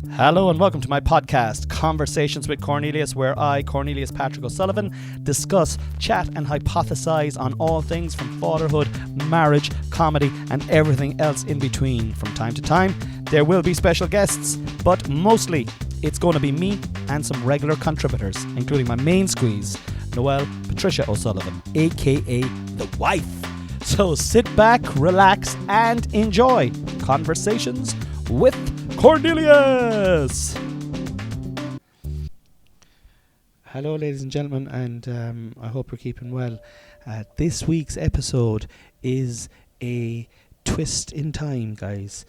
Hello and welcome to my podcast, Conversations with Cornelius, where I, Cornelius Patrick O'Sullivan, discuss, chat and hypothesize on all things from fatherhood, marriage, comedy and everything else in between. From time to time, there will be special guests, but mostly it's going to be me and some regular contributors, including my main squeeze, Noelle Patricia O'Sullivan, aka the wife. So sit back, relax and enjoy Conversations with Cornelius. Hello ladies and gentlemen, and I hope you're keeping well. This week's episode is a twist in time, guys.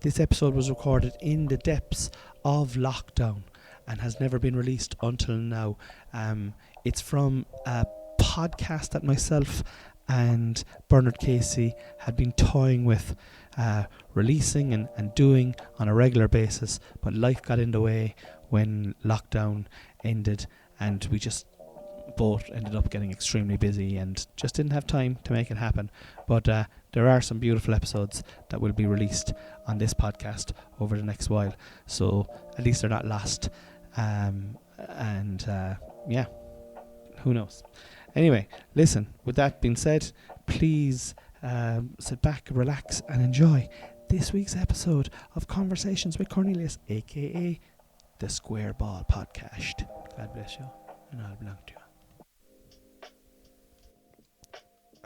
This episode was recorded in the depths of lockdown and has never been released until now. It's from a podcast that myself and Bernard Casey had been toying with releasing and doing on a regular basis, but life got in the way when lockdown ended and we just both ended up getting extremely busy and just didn't have time to make it happen. But there are some beautiful episodes that will be released on this podcast over the next while, so at least they're not lost. Yeah, who knows. Anyway, listen, with that being said, please sit back, relax and enjoy this week's episode of Conversations with Cornelius, aka the Square Ball Podcast. God bless you and I'll belong to you.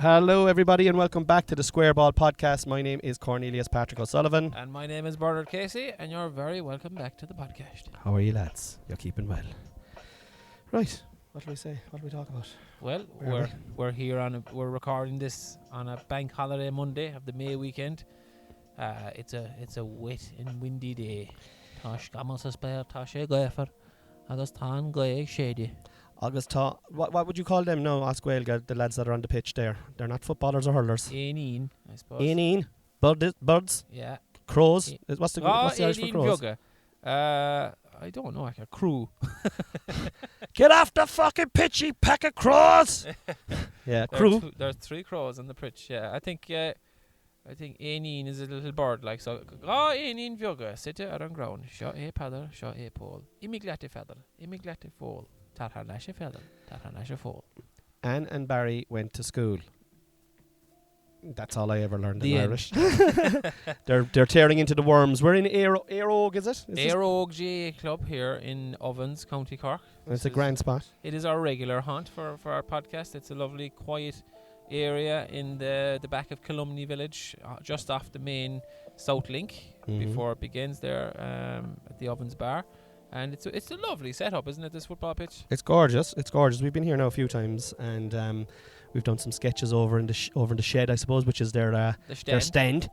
Hello everybody and welcome back to the Square Ball Podcast. My name is Cornelius Patrick O'Sullivan. And my name is Bernard Casey, and you're very welcome back to the podcast. How are you lads? You're keeping well. Right. What do we say? What do we talk about? Well, we're here we're recording this on a bank holiday Monday of the May weekend. It's a wet and windy day. Tash gamos spare tash goefer. August tan goe shady. August ta. What would you call them? No, Osquailga, the lads that are on the pitch there. They're not footballers or hurlers. Aineen, I suppose. Aineen, birds. Yeah. Crows. What's the Irish for crows? I don't know, like a crew. Get off the fucking pitch, you pack of crows! Yeah, crew. There's 3 crows on the pitch. Yeah, I think Aineen is a little bird, like so. Aineen vioga, sitte ar an ground. Shot a paddle, shot a pole. Immiglate feather, immiglate fall. Tarhar lashe feather, tarhar lashe fall. Anne and Barry went to school. That's all I ever learned in Irish. They're tearing into the worms. We're in Aerogue, is it? Aerogue GA Club here in Ovens, County Cork. It's a grand spot. It is our regular haunt for our podcast. It's a lovely, quiet area in the back of Kilometre village, just off the main South Link before it begins there at the Ovens Bar. And it's a lovely setup, isn't it, this football pitch? It's gorgeous. It's gorgeous. We've been here now a few times, and we've done some sketches over in the shed, I suppose, which is their stand.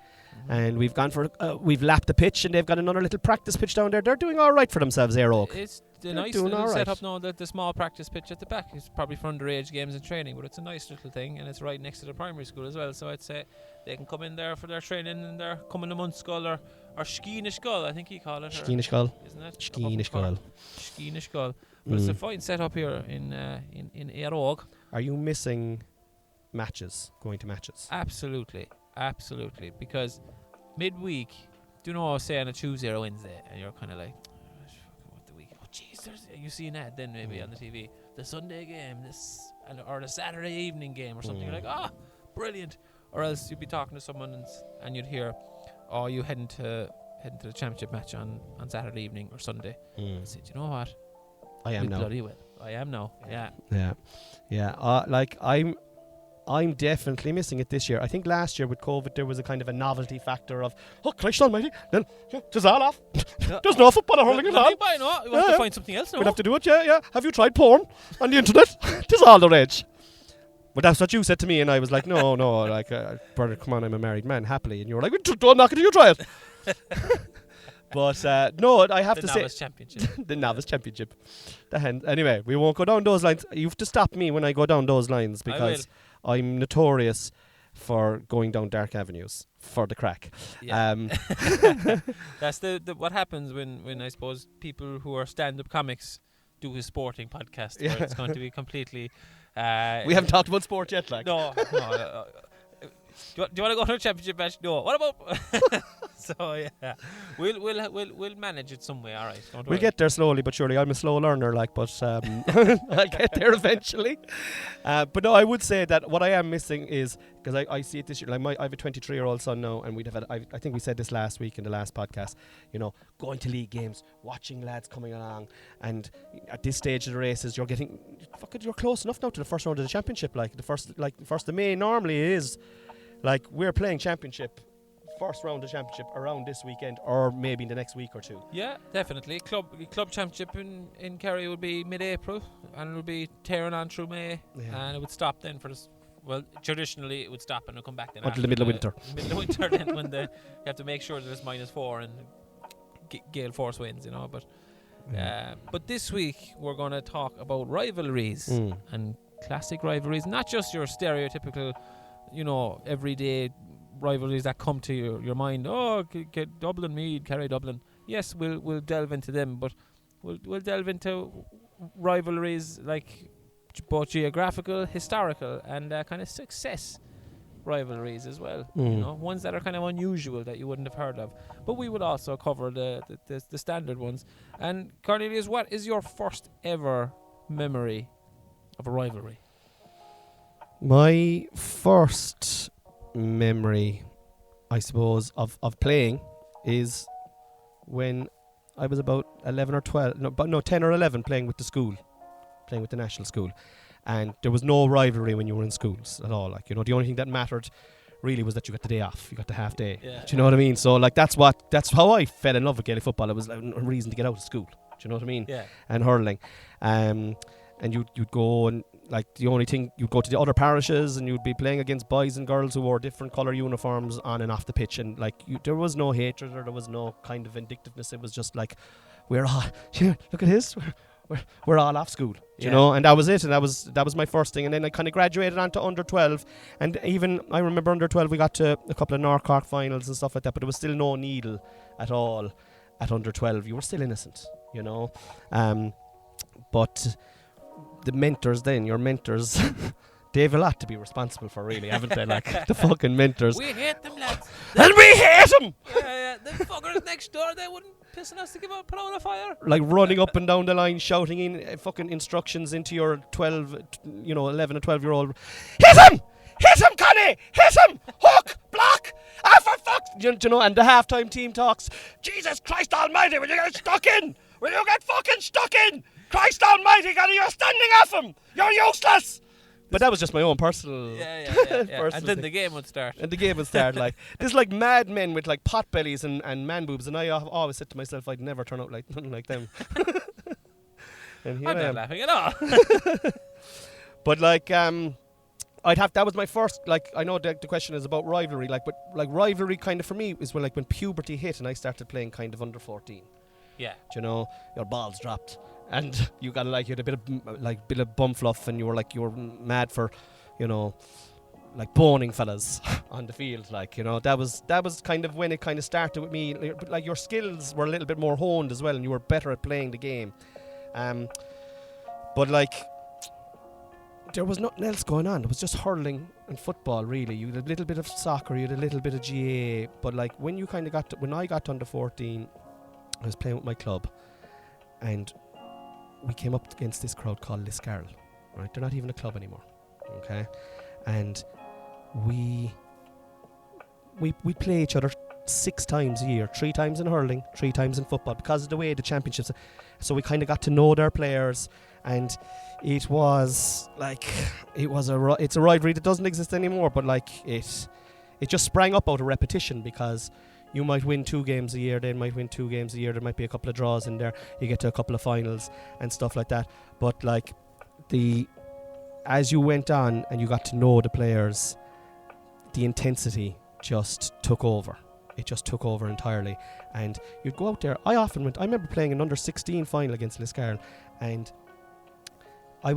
And we've gone for we've lapped the pitch, and they've got another little practice pitch down there. They're doing all right for themselves, Air Oak. It's a nice little setup now. The small practice pitch at the back is probably for underage games and training, but it's a nice little thing, and it's right next to the primary school as well. So I'd say they can come in there for their training in their coming a month skull or Skeenish I think you call it. Skeenish, isn't it? Skeenish. But it's a fine setup here in Air Oak. Are you missing going to matches? Absolutely, because midweek, do you know, say on a Tuesday or Wednesday, and you're kind of like, what the week? Oh, jeez, you see an ad then maybe on the TV, the Sunday game, or the Saturday evening game or something. You're like, brilliant. Or else you'd be talking to someone and you'd hear, you heading to the championship match on Saturday evening or Sunday. I said, you know what? I am now. Bloody well. I am now. Yeah. I'm definitely missing it this year. I think last year with COVID there was a kind of a novelty factor of, Christ almighty, then just all off. There's no football or hurling at all. We have to find something else now. We'd have to do it, yeah. Have you tried porn on the internet? Tis all the rage. But that's what you said to me, and I was like, no, like, brother, come on, I'm a married man, happily. And you were like, don't knock it till you try it. But no, I have to say, the Novice Championship. Anyway, we won't go down those lines. You have to stop me when I go down those lines, because I'm notorious for going down dark avenues for the crack. Yeah. That's the what happens when I suppose people who are stand-up comics do a sporting podcast where it's going to be completely. We haven't talked about sport yet, like. No. Do you want to go to a championship match? No. What about So yeah, we'll manage it some way. All right, don't We'll worry. get there slowly but surely. I'm a slow learner, like, but I'll get there eventually. But no, I would say that what I am missing is, because I see it this year, like I have a 23-year-old son now, and we'd have had, I think we said this last week in the last podcast, you know, going to league games, watching lads coming along, and at this stage of the races, you're close enough now to the first round of the championship. Like the first of May normally is, like, we're playing championship. First round of championship around this weekend, or maybe in the next week or two. Yeah, definitely. Club championship in Kerry will be mid-April, and it'll be tearing on through May, and it would stop then for this. Well, traditionally it would stop and it'll come back then until the middle of winter. Middle of winter, then when you have to make sure that it's -4 and gale force winds, you know. But this week we're going to talk about rivalries and classic rivalries, not just your stereotypical, you know, everyday rivalries that come to your mind. Oh, get Dublin Mead, Kerry Dublin. Yes, we'll delve into them, but we'll delve into rivalries like both geographical, historical, and kind of success rivalries as well. You know, ones that are kind of unusual that you wouldn't have heard of. But we would also cover the standard ones. And Cornelius, what is your first ever memory of a rivalry? My first memory, I suppose, of playing is when I was about 11 or 12, 10 or 11, playing with the national school. And there was no rivalry when you were in schools at all. Like, you know, the only thing that mattered really was that you got the day off, you got the half day. Yeah. Do you know what I mean? So, like, that's how I fell in love with Gaelic football. It was like a reason to get out of school. Do you know what I mean? Yeah. And hurling. And you'd go, and like the only thing, you'd go to the other parishes and you'd be playing against boys and girls who wore different colour uniforms on and off the pitch, and like there was no hatred or there was no kind of vindictiveness. It was just like, we're all, look at this, we're all off school, you know, and that was it. And that was my first thing. And then I kind of graduated on to under 12, and even I remember under 12 we got to a couple of North Cork finals and stuff like that, but there was still no needle at all at under 12. You were still innocent, you know. But the mentors then, your mentors, they have a lot to be responsible for, really, haven't they? Like, the fucking mentors. We hate them, lads. And we hate them! Yeah, the fuckers next door, they wouldn't piss on us to put out a fire. Like, running up and down the line, shouting in fucking instructions into your 11 and 12-year-old. Hit him! Hit him, Connie! Hit him! Hook! Block! Ah, for fuck's... You know, and the halftime team talks. Jesus Christ almighty, will you get stuck in? Will you get fucking stuck in? Christ almighty, Connie, you're standing off him! You're useless! But that was just my own personal... Yeah. And then the game would start. And the game would start, like... There's like mad men with like pot bellies and man boobs, and I always said to myself, I'd never turn out like nothing like them. And here I'm I not am. laughing at all. But like, that was my first, like, I know the question is about rivalry, like, but like rivalry kind of for me is when puberty hit and I started playing kind of under 14. Yeah. Do you know, your balls dropped. And you got like, you had a bit of bum fluff, and you were mad for, you know, like boning fellas on the field, like, you know. That was kind of when it kind of started with me. But like, your skills were a little bit more honed as well, and you were better at playing the game. But like, there was nothing else going on. It was just hurling and football, really. You had a little bit of soccer, you had a little bit of GAA. But like, when you kind of when I got under 14, I was playing with my club, and we came up against this crowd called Liscarroll, right? They're not even a club anymore, okay? And we play each other 6 times a year, 3 times in hurling, 3 times in football, because of the way the championships. So we kind of got to know their players, and it was like, it's a rivalry that doesn't exist anymore, but like it just sprang up out of repetition, because you might win 2 games a year, they might win 2 games a year, there might be a couple of draws in there, you get to a couple of finals and stuff like that. But like, as you went on and you got to know the players, the intensity just took over. It just took over entirely. And you'd go out there. I remember playing an under 16 final against Liscarroll, and I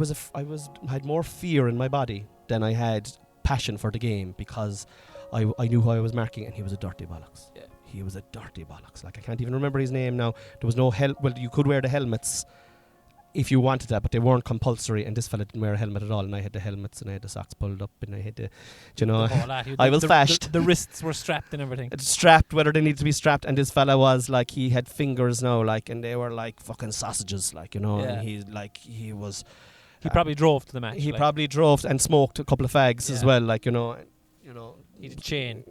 had more fear in my body than I had passion for the game, because I knew who I was marking, and he was a dirty bollocks. Yeah. He was a dirty bollocks. Like, I can't even remember his name now. There was no well, you could wear the helmets if you wanted that, but they weren't compulsory, and this fella didn't wear a helmet at all, and I had the helmets and I had the socks pulled up and I had the, you know, I was fashed. The wrists were strapped and everything. It's strapped, whether they needed to be strapped, and this fella was like, he had fingers now, like, and they were like fucking sausages, like, you know, and he was. He probably drove to the match. He probably drove and smoked a couple of fags as well, like, you know. He had a chain.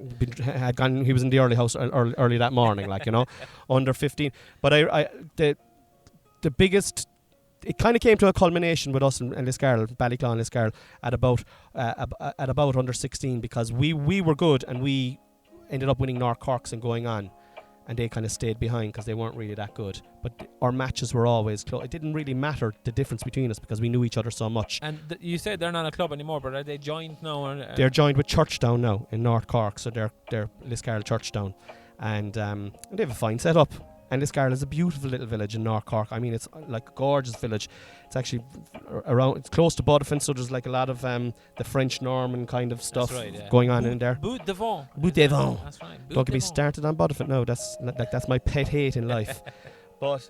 Had gone. He was in the early house early that morning, like, you know, under 15. But the biggest. It kind of came to a culmination with us and Liscarroll, Ballyclaw and Liscarroll, at about under 16, because we were good and we ended up winning North Corks and going on, and they kind of stayed behind because they weren't really that good. But our matches were always close. It didn't really matter the difference between us because we knew each other so much. And you said they're not a club anymore, but are they joined now? They're joined with Churchdown now in North Cork, so they're Liscarroll Churchdown, and they have a fine setup. And Liscarroll is a beautiful little village in North Cork. I mean, it's like a gorgeous village. It's actually it's close to Bodefin, so there's like a lot of the French Norman kind of stuff going on in there. Bout de Vent. That's right. Don't get me started on Bodefin. No, that's my pet hate in life. But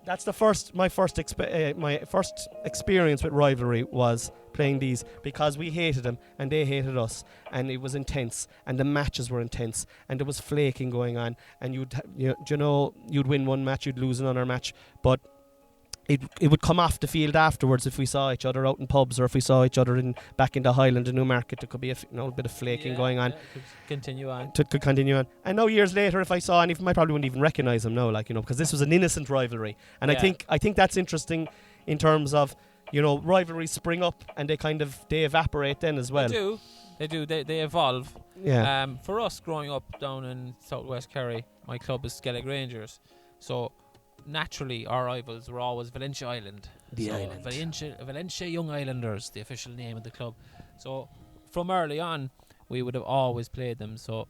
that's my first experience with rivalry was playing these, because we hated them and they hated us, and it was intense, and the matches were intense, and there was flaking going on, and you'd win one match, you'd lose another match, but it would come off the field afterwards if we saw each other out in pubs, or if we saw each other back in the Highland and Newmarket. There could be a bit of flaking going on. Could continue on. Could continue on. And now years later, if I saw any of them, I probably wouldn't even recognise them now, like, you know, because this was an innocent rivalry. And I think that's interesting in terms of, you know, rivalries spring up and they evaporate then as well. They do. They evolve. Yeah. For us growing up down in southwest Kerry, my club is Skellig Rangers, so naturally our rivals were always Valentia Island. Valentia Young Islanders, the official name of the club. So from early on, we would have always played them. So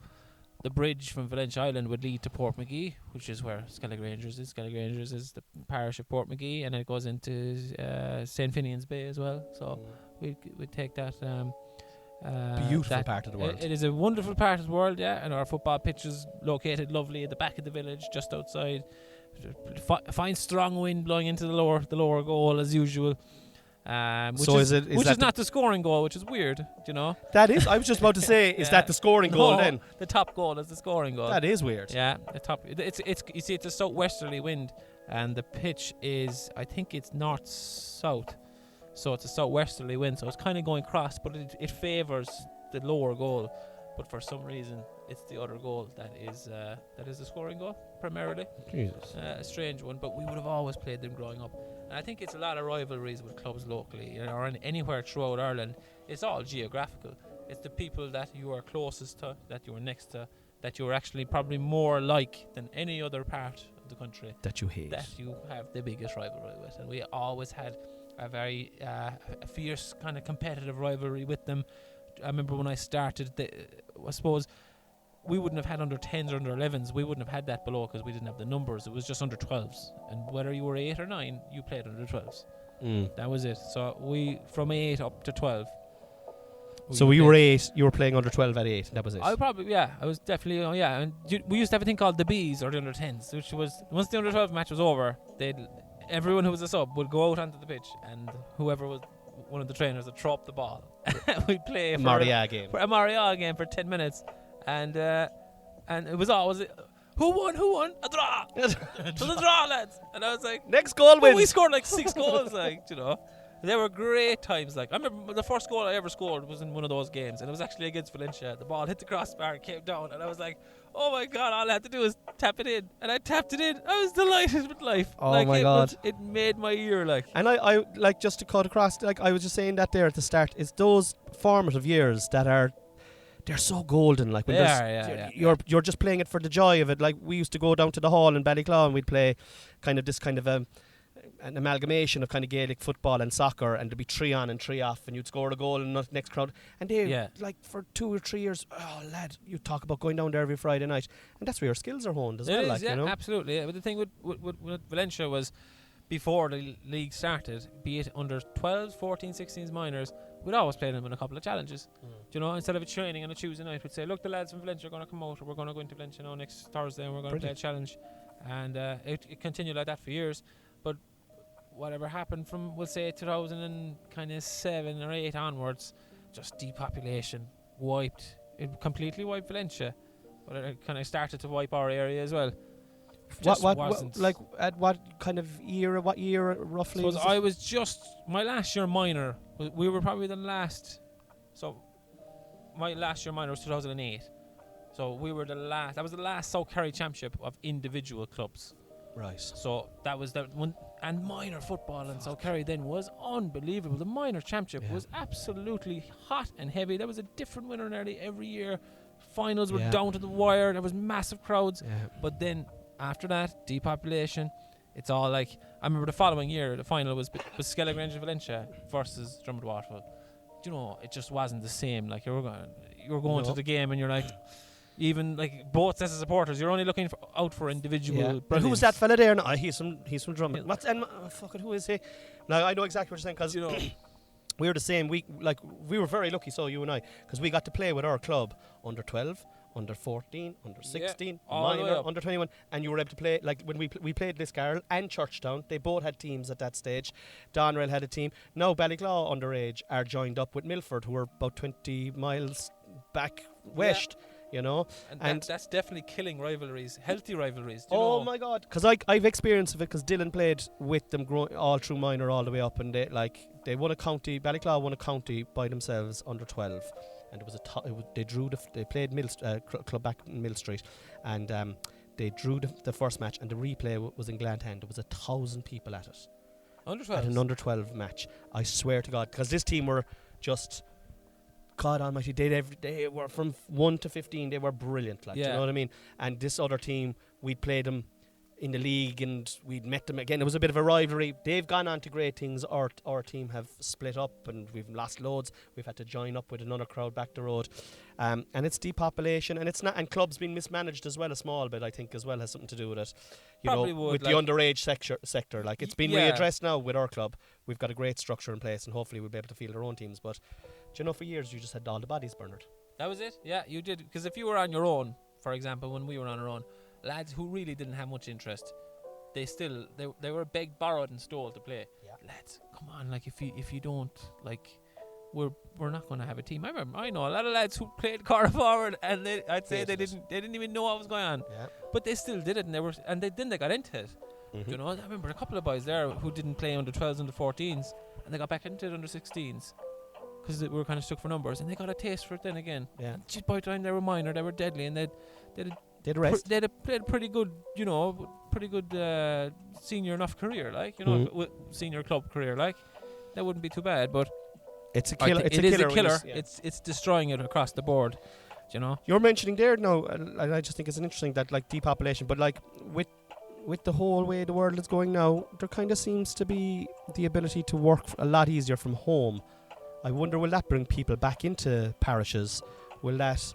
the bridge from Valentia Island would lead to Portmagee, which is where Skellig Rangers is. Skellig Rangers is the parish of Portmagee, and it goes into St. Finian's Bay as well. So we'd take that. Beautiful part of the world. It is a wonderful part of the world, and our football pitch is located lovely at the back of the village, just outside. Fine strong wind blowing into the lower goal as usual. Which is not the scoring goal, which is weird, you know. That is. I was just about to say, is that the scoring goal then? The top goal is the scoring goal. That is weird. Yeah, the top. It's you see, it's a southwesterly wind, and the pitch is, I think it's north south, so it's a southwesterly wind, so it's kind of going cross, but it favours the lower goal. But for some reason, it's the other goal that is the scoring goal primarily. Jesus. A strange one, but we would have always played them growing up. And I think it's a lot of rivalries with clubs locally, or anywhere throughout Ireland. It's all geographical. It's the people that you are closest to, that you are next to, that you are actually probably more like than any other part of the country. That you hate. That you have the biggest rivalry with. And we always had a very fierce kind of competitive rivalry with them. I remember when I started, I suppose we wouldn't have had under 10s or under 11s. We wouldn't have had that below because we didn't have the numbers. It was just under 12s. And whether you were 8 or 9, you played under 12s. That was it. So we, from 8 up to 12. So we were 8, you were playing under 12 at 8. That was it. I was definitely, And we used to have a thing called the Bs, or the under 10s, which was, once the under 12 match was over, everyone who was a sub would go out onto the pitch, and whoever was one of the trainers would throw up the ball. We'd play a Maria game for 10 minutes, and it was always who won a draw. To the draw, lads. And I was like, next goal wins. We scored like 6 goals, like, you know. They were great times. Like, I remember the first goal I ever scored was in one of those games, and it was actually against Valencia. The ball hit the crossbar and came down, and I was like, oh my god, all I had to do was tap it in. And I tapped it in. I was delighted with life. Oh my god. It made my year, like. And I like, just to cut across, like I was just saying that there at the start, it's those formative years that they're so golden. Like, when you're just playing it for the joy of it. Like, we used to go down to the hall in Ballyclaw and we'd play kind of this kind of an amalgamation of kind of Gaelic football and soccer, and there'd be 3 on and 3 off, and you'd score a goal in the next crowd, and they like for 2 or 3 years, oh lad, you talk about going down there every Friday night, and that's where your skills are honed as well. Is, like, you know? Absolutely. Yeah. But the thing with Valencia was, before the league started, be it under 12s, 14, 16s minors, we'd always play them in a couple of challenges. You know, instead of a training on a Tuesday night, we'd say, look, the lads from Valencia are going to come out, or we're going to go into Valencia now next Thursday, and we're going to play a challenge. And it continued like that for years. But whatever happened from, we'll say, 2007 or 8 onwards, just depopulation it completely wiped Valencia, but it kind of started to wipe our area as well. Like at what kind of year? What year roughly? I was just my last year minor. We were probably the last. So my last year minor was 2008. So we were the last. That was the last South Kerry Championship of individual clubs. Right. So that was the one. And minor football in South Kerry then was unbelievable. The minor championship was absolutely hot and heavy. There was a different winner nearly every year. Finals were down to the wire. There was massive crowds. Yeah. But then after that, depopulation. It's all like, I remember the following year, the final was Skellig Rangers Valencia versus Drummond Waterford. Do you know, it just wasn't the same. Like you were going to the game and you're like, even like both sets of supporters, you're only looking out for individual. Yeah. Who's that fella there? No, he's from Drummond. Who is he? Now I know exactly what you're saying, because you know we were the same. We were very lucky, so you and I, because we got to play with our club under 12, under 14, under 16, minor, under 21, and you were able to play like when we played Liscarroll and Churchtown. They both had teams at that stage. Doneraile had a team. Now Ballyclaw underage are joined up with Milford, who are about 20 miles back west. You know, and that's definitely killing rivalries, healthy rivalries. Oh my God! Because I've experience of it, because Dylan played with them all through minor all the way up, and they won a county. Ballyclaw won a county by themselves under 12, and it was they played club back in Mill Street, and they drew the first match, and the replay was in Glanthand. There was 1,000 people at it. Under 12. At an under 12 match. I swear to God, because this team were just, God almighty, they were from 1 to 15, they were brilliant, like, do you know what I mean? And this other team, we'd played them in the league and we'd met them again. It was a bit of a rivalry. They've gone on to great things. Our team have split up and we've lost loads. We've had to join up with another crowd back the road. And it's depopulation, and it's not, and clubs being mismanaged as well, a small bit, I think, as well has something to do with it. You Probably know, would, with the underage sector. Like, it's been readdressed now with our club. We've got a great structure in place, and hopefully we'll be able to field our own teams. But do you know, for years you just had all the bodies, Bernard. That was it. Yeah, you did. Because if you were on your own, for example, when we were on our own, lads who really didn't have much interest, they were begged, borrowed and stole to play. Yeah. Lads, come on, like if you don't, like, we're not going to have a team. I know a lot of lads who played corner forward, and they didn't even know what was going on. Yeah. But they still did it, and they got into it. Mm-hmm. You know, I remember a couple of boys there who didn't play under 12s, under 14s, and they got back into it under 16s. Because we were kind of stuck for numbers, and they got a taste for it then again. Yeah. And by the time they were minor, they were deadly, and they played a pretty good, senior enough career, like, you know, senior club career, like, that wouldn't be too bad. But it's a killer. It is a killer. It's destroying it across the board. You know. You're mentioning there now, and I just think it's interesting that, like, depopulation, but like with the whole way the world is going now, there kind of seems to be the ability to work a lot easier from home. I wonder, will that bring people back into parishes? Will that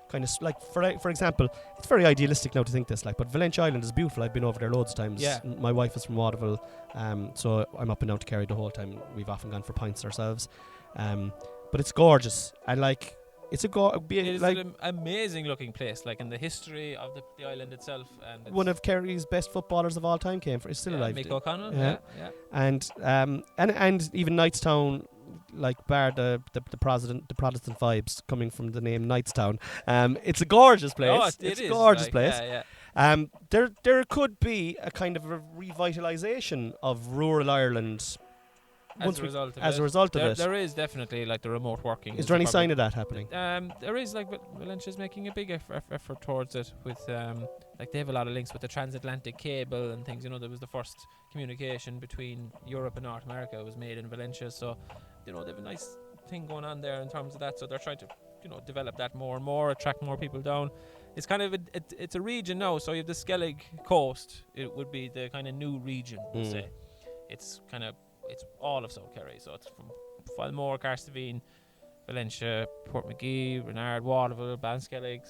kind of, like, for example, it's very idealistic now to think this, like, but Valentia Island is beautiful. I've been over there loads of times. Yeah. My wife is from Waterville, so I'm up and down to Kerry the whole time. We've often gone for pints ourselves, but it's gorgeous, and like, it's an amazing looking place, like, in the history of the island itself. And one of Kerry's best footballers of all time came for. It's still alive. Mick O'Connell. Yeah. And even Knightstown, like, bar the Protestant vibes coming from the name Knightstown. It's a gorgeous place. Oh, it's a gorgeous place. Yeah. There could be a kind of a revitalisation of rural Ireland as a result of it. There is definitely, like, the remote working. Is there any sign of that happening? There is, like, Valentia's making a big effort towards it with, like, they have a lot of links with the transatlantic cable and things. You know, there was the first communication between Europe and North America was made in Valencia, so, you know, they have a nice thing going on there in terms of that. So they're trying to, you know, develop that more and more, attract more people down. It's kind of it's a region now. So you have the Skellig coast. It would be the kind of new region, we'll say. It's all of South Kerry. So it's from Falmore, Carstavine, Valencia, Portmagee, Renard, Waterville, Ballinskellig,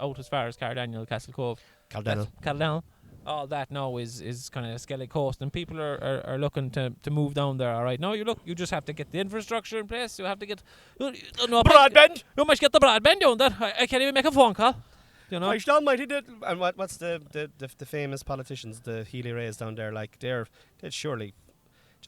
out as far as Cardaniel, Castle Cove. Cardaniel. All that now is kind of Skellig coast, and people are looking to move down there. All right, now you just have to get the infrastructure in place. You have to get broadband. You must get the broadband down there. I can't even make a phone call. You know. And what's the famous politicians, the Healy Rays down there? Like, they'd surely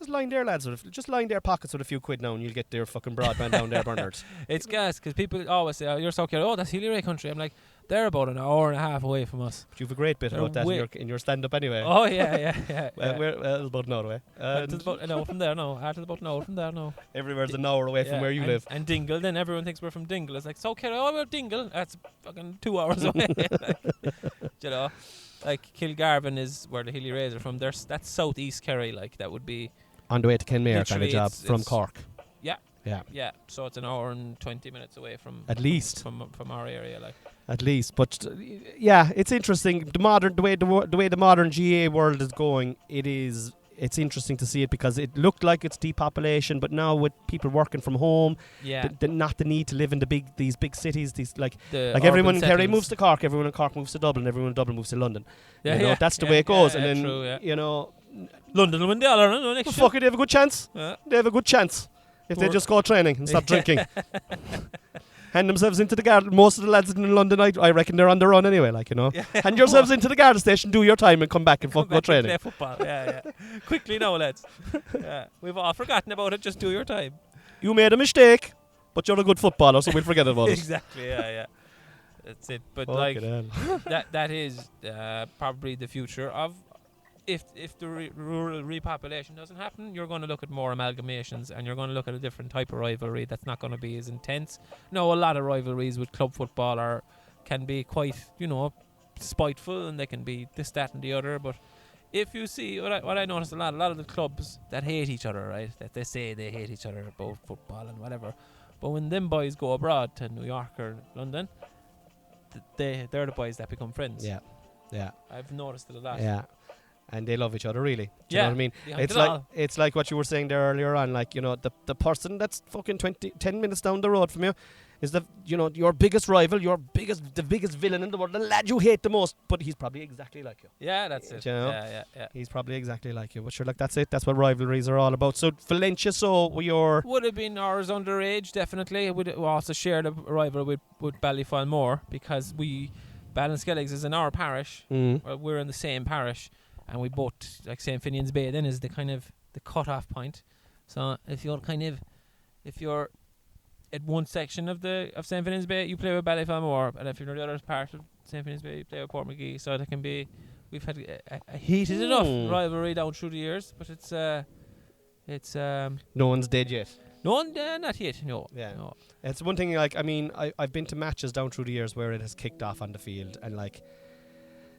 Just line their lads just line their pockets with a few quid now, and you'll get their fucking broadband down there, Bernard. It's gas because people always say, "Oh, you're so cute." Oh, that's Healy Ray country. I'm like, they're about an hour and a half away from us. But you have a great bit They're about that in your stand-up anyway. Oh yeah. We're about an hour away. It's about an hour from there. No, after about an hour from there. No. Everywhere's an hour away from where you live. And Dingle, then everyone thinks we're from Dingle. It's like, so okay, oh, we're Dingle. That's fucking 2 hours away. You know, like Kilgarvan is where the Healy Rays are from. That's southeast Kerry. Like that would be on the way to Kenmare kind of literally job from Cork. Yeah. So it's an hour and 20 minutes away from at least from our area, like. At least, but yeah, it's interesting. The way the modern GA world is going, it's interesting to see it because it looked like it's depopulation, but now with people working from home, not the need to live in these big cities, like everyone in Kerry moves to Cork, everyone in Cork moves to Dublin, everyone in Dublin moves to London. That's the way it goes, and then true, you know, London will win the All-Ireland next year. Fuck it, they have a good chance. Yeah. They have a good chance if they just go training and stop drinking. Hand themselves into the guard. Most of the lads in London, I reckon they're on their own anyway, like, you know. Hand yourselves into the guard station, do your time and come back and go training. Play football, Quickly now, lads. We've all forgotten about it, just do your time. You made a mistake, but you're a good footballer, so we'll forget about it. Exactly, That's it. But that is probably the future of if the rural repopulation doesn't happen, you're going to look at more amalgamations and you're going to look at a different type of rivalry that's not going to be as intense. No, a lot of rivalries with club football can be quite, spiteful, and they can be this, that and the other. But if you see, what I noticed a lot of the clubs that hate each other, right, that they say they hate each other about football and whatever, but when them boys go abroad to New York or London, they're the boys that become friends. Yeah. I've noticed it a lot. Yeah. And they love each other, really. Do you know what I mean? It's like what you were saying there earlier on. Like, the person that's fucking 10 minutes down the road from you is your biggest rival, the biggest villain in the world, the lad you hate the most. But he's probably exactly like you. Yeah, that's it. Yeah. He's probably exactly like you. But sure, like, that's it. That's what rivalries are all about. So Valencia, would have been ours underage, definitely. We also shared a rival with Ballyfalmore because Ballinskelligs is in our parish. We're in the same parish. And we both, like St. Finian's Bay then is the kind of the cut-off point. So if you're at one section of St. Finian's Bay, you play with Ballyfalmore, and if you're in the other part of St. Finian's Bay, you play with Portmagee. So it can be, we've had a heated enough rivalry down through the years, but it's no one's dead yet. No one, not yet. No. Yeah. No. It's one thing. Like, I mean, I've been to matches down through the years where it has kicked off on the field, and like,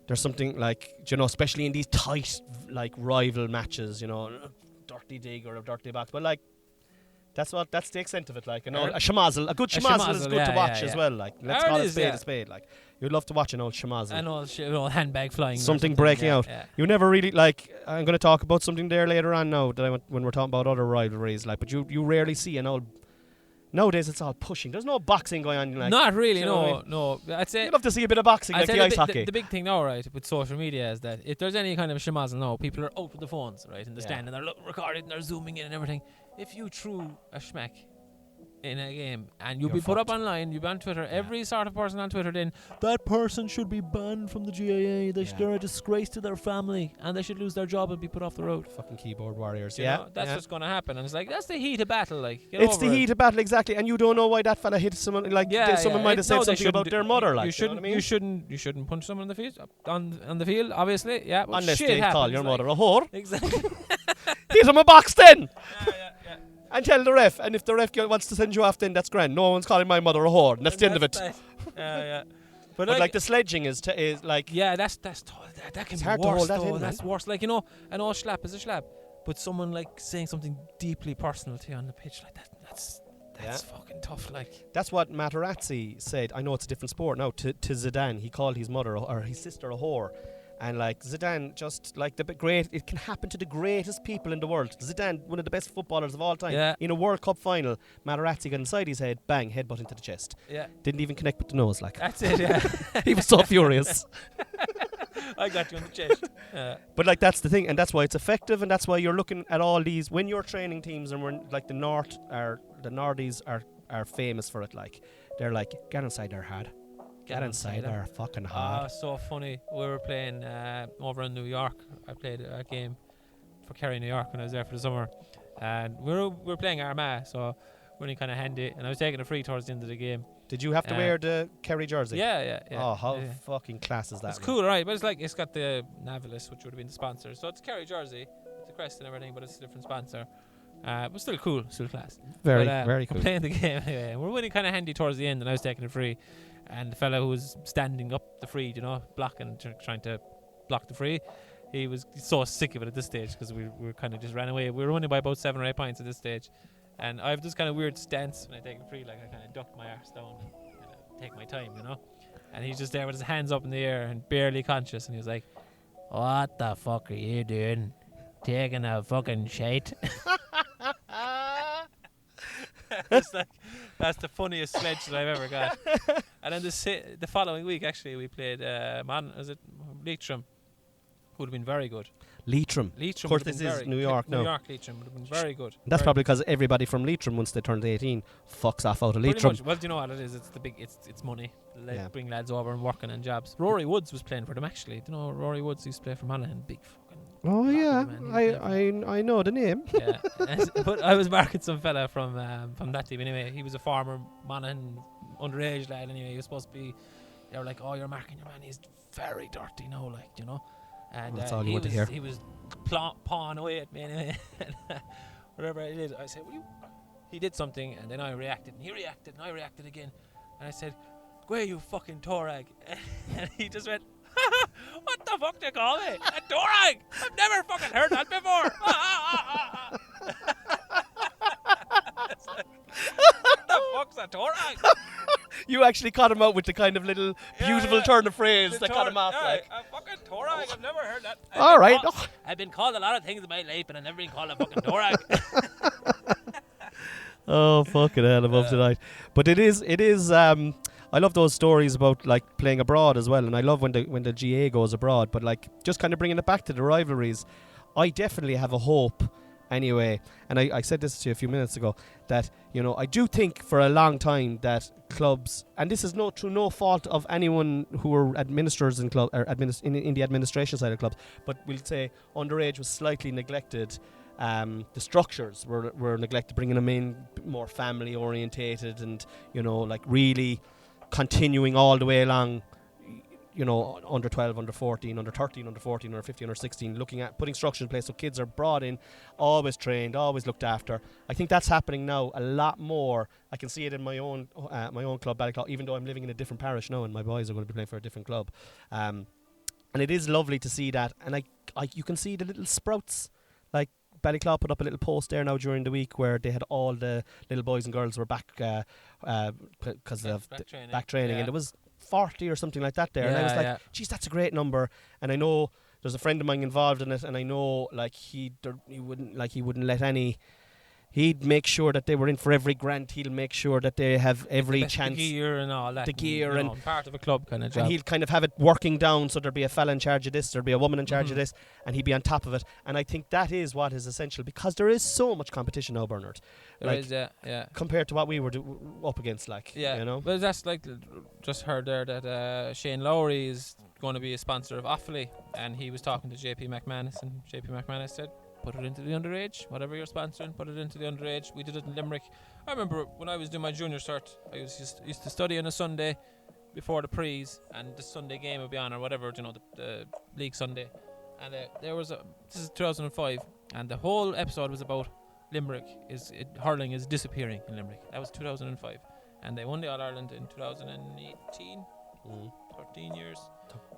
there's something like, especially in these tight, like, rival matches, dirty dig or a dirty box. But like, that's the extent of it. Like, a good shemazel is good to watch as well. Like, let's call it a spade. Like, you'd love to watch an old shemazel. An old handbag flying. Something breaking out. Yeah. You never really, like, I'm going to talk about something there later on now when we're talking about other rivalries. Like, but you rarely see an old. Nowadays it's all pushing. There's no boxing going on. Like, not really, no. I'd say you'd love to see a bit of boxing, like the ice hockey. The big thing now, right, with social media is that if there's any kind of shemazel now, people are out with the phones, right, in the stand, and they're recording, and they're zooming in and everything. If you threw a schmack in a game and you'll be put up online, you'll be on Twitter, every sort of person on Twitter, then that person should be banned from the GAA, they're a disgrace to their family and they should lose their job and be put off the road. Fucking keyboard warriors. That's what's going to happen, and it's like, that's the heat of battle. Like, it's the heat of battle, exactly. And you don't know why that fella hit someone. Like, someone might have said something about their mother. Like, you shouldn't punch someone in the face on the field, obviously. Yeah, but unless shit they happens, call your mother a whore. Exactly. Hit him a box then. Yeah. And tell the ref, and if the ref wants to send you off, then that's grand. No one's calling my mother a whore, and that's the end of it. Yeah. But like the sledging is like, that's that can be hard worse. To hold that in, that's worse. Like, an all slap is a slap, but someone like saying something deeply personal to you on the pitch like that, that's fucking tough. Like, that's what Materazzi said. I know it's a different sport now. To Zidane, he called his mother or his sister a whore. And like Zidane, just like it can happen to the greatest people in the world. Zidane, one of the best footballers of all time, in a World Cup final, Materazzi got inside his head, bang, headbutt into the chest. Yeah, didn't even connect with the nose. Like, that's it. Yeah, he was so furious. I got you on the chest. But like, that's the thing, and that's why it's effective, and that's why you're looking at all these when you're training teams, and we're like the Nordies are famous for it. Like, they're like, get inside their head. Get inside our fucking hard. So funny. We were playing over in New York. I played a game for Kerry, New York, when I was there for the summer, and we were playing Armagh, so really kind of handy. And I was taking a free towards the end of the game. Did you have to wear the Kerry jersey? Yeah. Oh, how fucking class is that? It's cool, right? But it's got the Navilis, which would have been the sponsor. So it's Kerry jersey, the crest and everything, but it's a different sponsor. But still cool, still class. Very cool. We're playing the game anyway, and we're winning kind of handy towards the end, and I was taking a free, and the fella who was standing up the free, blocking, trying to block the free, he was so sick of it at this stage because we kind of just ran away. We were winning by about 7 or 8 points at this stage, and I have this kind of weird stance when I take a free, like I kind of duck my arse down and take my time, and he's just there with his hands up in the air and barely conscious, and he was like, "What the fuck are you doing? Taking a fucking shite?" It's like, that's the funniest sledge that I've ever got. And then the following week, actually, we played Leitrim, who would have been very good. Leitrim. Of course, this is New York now. New York Leitrim would have been very good. That's probably because everybody from Leitrim, once they turned 18, fucks off out of Leitrim. Well, do you know what it is? It's money. Bring lads over and working on jobs. Rory Woods was playing for them, actually. Do you know Rory Woods used to play for Monaghan? Big fucking... Oh, yeah. I know the name. Yeah. But I was marking some fella from that team anyway. He was a former Monaghan underage lad anyway. He was supposed to be... They were like, "Oh, you're marking your man. He's very dirty now, And that's all you want to hear. He was pawing away at me anyway. Whatever I did, I said, he did something, and then I reacted, and he reacted, and I reacted again. And I said, "Go away, you fucking Torag." And he just went, "What the fuck do you call me? A Torag? I've never fucking heard that before." It's like, what the fuck's a Torag? You actually caught him out with the kind of little beautiful turn of phrase that caught him off. A fucking Torag, I've never heard that. I've been called a lot of things in my life, and I've never been called a fucking Torag. Oh, fucking hell, I'm up tonight. But it is I love those stories about like playing abroad as well, and I love when the GA goes abroad, but like just kind of bringing it back to the rivalries. I definitely have a hope anyway, and I said this to you a few minutes ago, that I do think for a long time that clubs, and this is through no fault of anyone who were administrators in club or in the administration side of clubs, but we'll say underage was slightly neglected. The structures were neglected, bringing them in more family orientated, and like really continuing all the way along. Under 12, under 14, under 13, under 14, under 15, under 16, looking at putting structure in place so kids are brought in, always trained, always looked after. I think that's happening now a lot more. I can see it in my own club, Ballyclough, even though I'm living in a different parish now and my boys are going to be playing for a different club. And it is lovely to see that. And you can see the little sprouts. Like Ballyclough put up a little post there now during the week where they had all the little boys and girls were back because of back training, and it was 40 or something like that there, and I was like, geez, that's a great number. And I know there's a friend of mine involved in it, and I know like he wouldn't let any. He'd make sure that they were in for every grant. He'll make sure that they have every chance. The gear and all that. The gear and part of a club kind of job. And he'll kind of have it working down, so there'd be a fella in charge of this, there'd be a woman in charge of this, and he'd be on top of it. And I think that is what is essential, because there is so much competition now, Bernard. There is, yeah. Compared to what we were up against, Well, that's like, just heard there that Shane Lowry is going to be a sponsor of Offaly, and he was talking to JP McManus, and JP McManus said, put it into the underage, whatever you're sponsoring, put it into the underage. We did it in Limerick. I remember when I was doing my junior cert, I used to study on a Sunday before the prees, and the Sunday game would be on, or whatever, the league Sunday. And this is 2005, and the whole episode was about Limerick. Hurling is disappearing in Limerick. That was 2005, and they won the All Ireland in 2018. 13 years.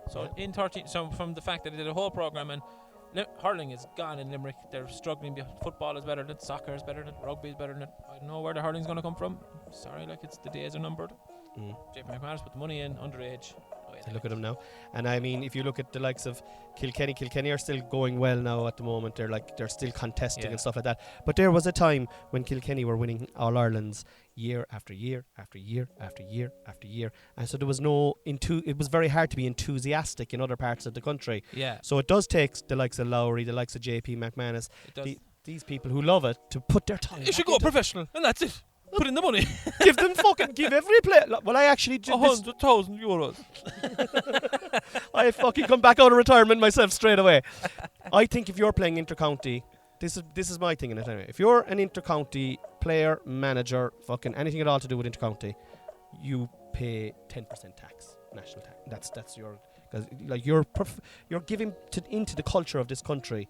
So in 13, so from the fact that they did a whole program, and hurling is gone in Limerick. They're struggling. Football is better than it. Soccer is better than it. Rugby is better than it. I don't know where the hurling's going to come from. Sorry, the days are numbered. JP McManus put the money in, underage. Look at them now. And I mean, if you look at the likes of Kilkenny are still going well now at the moment. They're still contesting and stuff like that. But there was a time when Kilkenny were winning All Irelands year after year after year after year after year, and so there was it was very hard to be enthusiastic in other parts of the country. Yeah. So it does take the likes of Lowry, the likes of JP McManus, these people who love it, to put their time. You should go professional, and that's it. Put in the money. give every player. Well, I actually did this. €100,000. I fucking come back out of retirement myself straight away. I think if you're playing intercounty, this is my thing in it anyway. If you're an intercounty player, manager, fucking anything at all to do with intercounty, you pay 10% tax, national tax. That's your, because like you're giving into the culture of this country.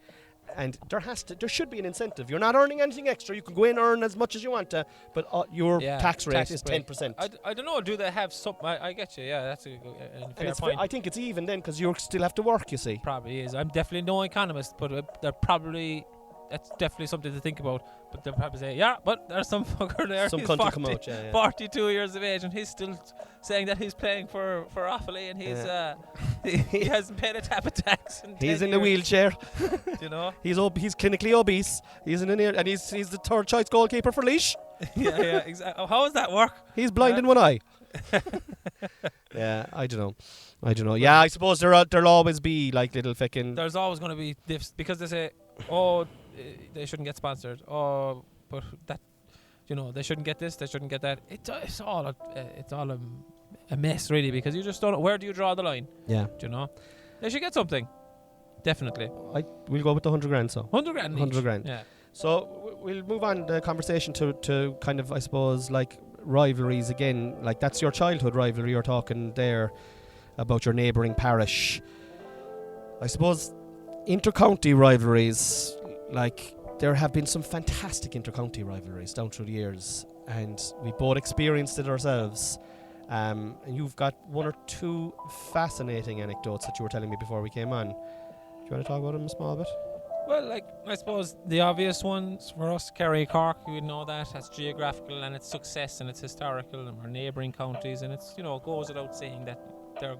And there should be an incentive. You're not earning anything extra. You can go in and earn as much as you want to, but your tax rate is 10%. I don't know. Do they have some? I get you. Yeah, that's a fair point. I think it's even then because you still have to work. You see, probably is. I'm definitely no economist, but that's definitely something to think about. But they'll probably say, yeah, but there's some fucker there. Some country come out, 42 years of age, and he's still saying that he's playing for Offaly, and he hasn't paid a tap of tax. He's in a wheelchair. You know, he's clinically obese. He's in and he's the third choice goalkeeper for Laois. yeah, exactly. How does that work? He's blind in one eye. Yeah, I don't know. Yeah, I suppose there'll always be like little fucking. There's always going to be diffs because they say, oh, they shouldn't get sponsored. Oh, but that, they shouldn't get this. They shouldn't get that. It's all a mess really, because you just don't know, where do you draw the line? Yeah. They should get something. Definitely. We'll go with the 100 grand. So 100 grand. 100 grand. Yeah. So we'll move on the conversation to kind of, I suppose, like rivalries again. Like that's your childhood rivalry you're talking there about your neighbouring parish. I suppose intercounty rivalries, like there have been some fantastic intercounty rivalries down through the years, and we both experienced it ourselves. And you've got one or two fascinating anecdotes that you were telling me before we came on. Do you want to talk about them a small bit? Well, like, I suppose the obvious ones for us, Kerry, Cork, we know that's geographical and it's success and it's historical, and we're neighbouring counties, and it's, goes without saying that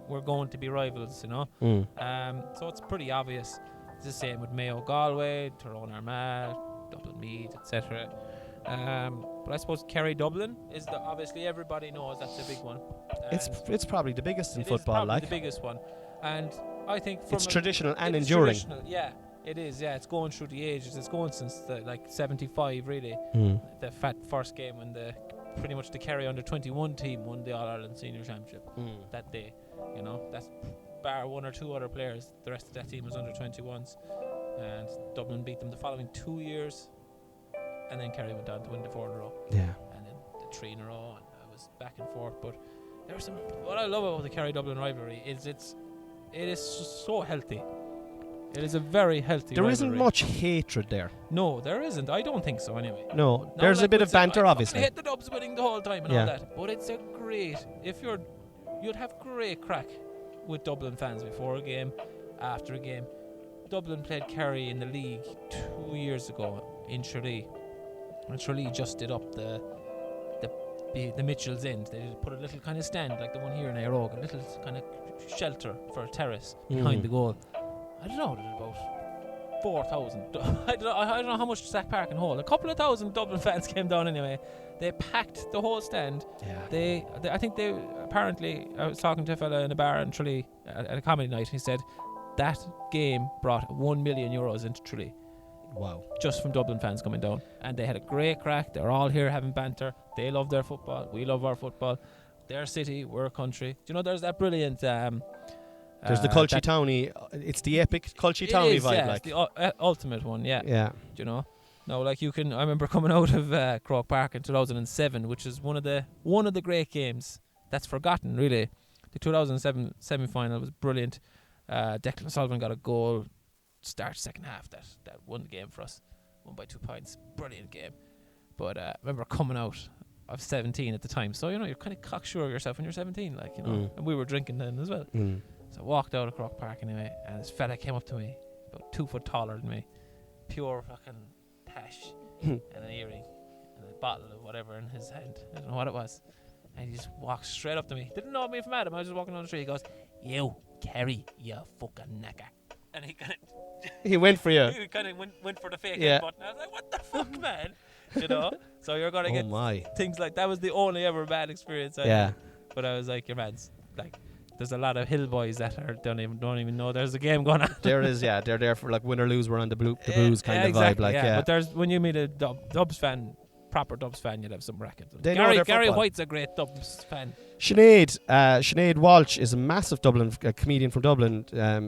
we're going to be rivals, so it's pretty obvious. It's the same with Mayo, Galway, Tyrone, Armagh, Dublin, Meath, etc. But I suppose Kerry, Dublin is obviously everybody knows that's a big one. It's probably the biggest in football, it's probably the biggest one, and I think it's traditional and enduring. Yeah, it is. Yeah, it's going through the ages. It's going since the 75 really. The first game when pretty much the Kerry under-21 team won the All-Ireland Senior Championship that day. That's bar one or two other players. The rest of that team was under-21s, and Dublin beat them the following 2 years, and then Kerry went on to win the 4 in a row. Yeah, and then the 3 in a row, and it was back and forth. But there's some. What I love about the Kerry-Dublin rivalry is it is so healthy. It is a very healthy rivalry. Isn't much hatred there. No, there isn't. I don't think so anyway. No, there's a bit of banter, obviously. I hate the Dubs winning the whole time and all that. But it's you'd have great crack with Dublin fans before a game, after a game. Dublin played Kerry in the league 2 years ago in Tralee. And Tralee just did up the Mitchell's End. They put a little kind of stand like the one here in Aerogan, a little kind of shelter for a terrace behind the goal. I don't know, there's about 4,000. I don't know how much Sack Park can hold. A couple of thousand Dublin fans came down anyway. They packed the whole stand. Yeah. I think they apparently, I was talking to a fella in a bar in Tralee at a comedy night, and he said that game brought €1 million into Tralee. Wow. Just from Dublin fans coming down. And they had a great crack. They're all here having banter. They love their football. We love our football. Their city, we're a country. Do you know there's that brilliant... there's the Culchie Townie. It's the epic Culchie Townie vibe. Yeah, it's the ultimate one, yeah. Yeah. Do you know? No, like I remember coming out of Croke Park in 2007, which is one of the great games that's forgotten, really. The 2007 semi-final was brilliant. Declan Sullivan got a goal, start second half, that won the game for us. Won by 2 points. Brilliant game. But I remember coming out of 17 at the time. So, you're kind of cocksure of yourself when you're 17, and we were drinking then as well. So I walked out of Croke Park anyway, and this fella came up to me, about 2 foot taller than me, pure fucking tash, and an earring, and a bottle of whatever in his hand. I don't know what it was. And he just walked straight up to me. Didn't know me from Adam. I was just walking down the street. He goes, "You, Kerry, you fucking knacker." And he kind of... he went for you. He kind of went for the fake button. I was like, what the fuck, man? So you're going to get things like... That was the only ever bad experience I had. But I was like, your man's... Like, there's a lot of hill boys that don't even know there's a game going on. There is, yeah. They're there for like win or lose. We're on the booze kind of exactly, vibe. Like, But there's when you meet a Dubs fan, proper Dubs fan, you'd have some racket. They know their Gary football. White's a great Dubs fan. Sinead Walsh is a massive Dublin comedian from Dublin,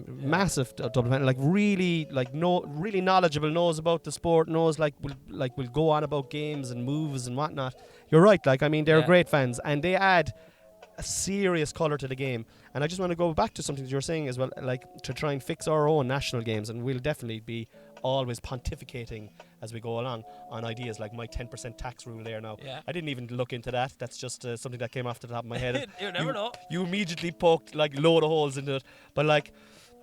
massive Dublin fan, like really really knowledgeable, knows about the sport, knows will go on about games and moves and whatnot. You're right, like I mean they're great fans and they add a serious colour to the game. And I just want to go back to something that you were saying as well, like to try and fix our own national games, and we'll definitely be always pontificating as we go along on ideas like my 10% tax rule there now. Yeah. I didn't even look into that. That's just something that came off the top of my head. You never know. You immediately poked like load of holes into it. But like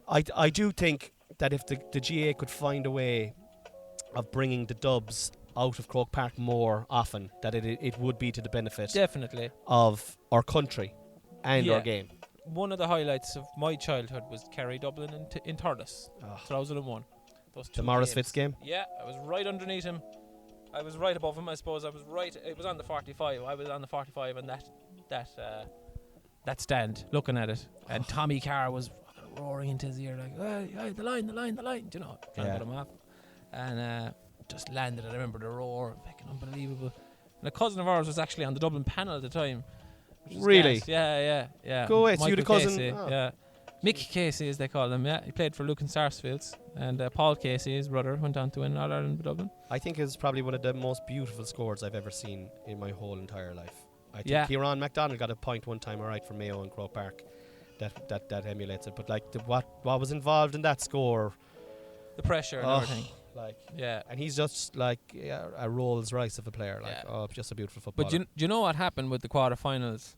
I do think that if the GA could find a way of bringing the Dubs out of Croke Park more often, that it would be to the benefit Definitely. of our country and Yeah. our game. One of the highlights of my childhood was Kerry Dublin in Thurles, Oh. 2001. Those two The Morris games. Fitz game? Yeah, I was right underneath him. I was right above him, I suppose. I was right. It was on the 45. I was on the 45 and that stand, looking at it. And Tommy Carr was fucking roaring into his ear like, hey, the line. Do you know? Trying to Yeah. put him off. And just landed. I remember the roar. Fucking unbelievable. And a cousin of ours was actually on the Dublin panel at the time. which was Really? gas. Yeah. Go away, so you the Michael cousin- Casey, oh. Yeah. Mick Casey, as they call him, yeah. He played for Lucan Sarsfields. And Paul Casey, his brother, went on to win All Ireland with Dublin. I think it's probably one of the most beautiful scores I've ever seen in my whole entire life. I think Yeah. Kieran MacDonald got a point one time, alright, from Mayo and Croke Park. That emulates it. But like what was involved in that score, The pressure and Oh. everything. like, Yeah. and he's just like a Rolls Royce of a player. Like, Yeah. just a beautiful footballer. But do you know what happened with the quarterfinals?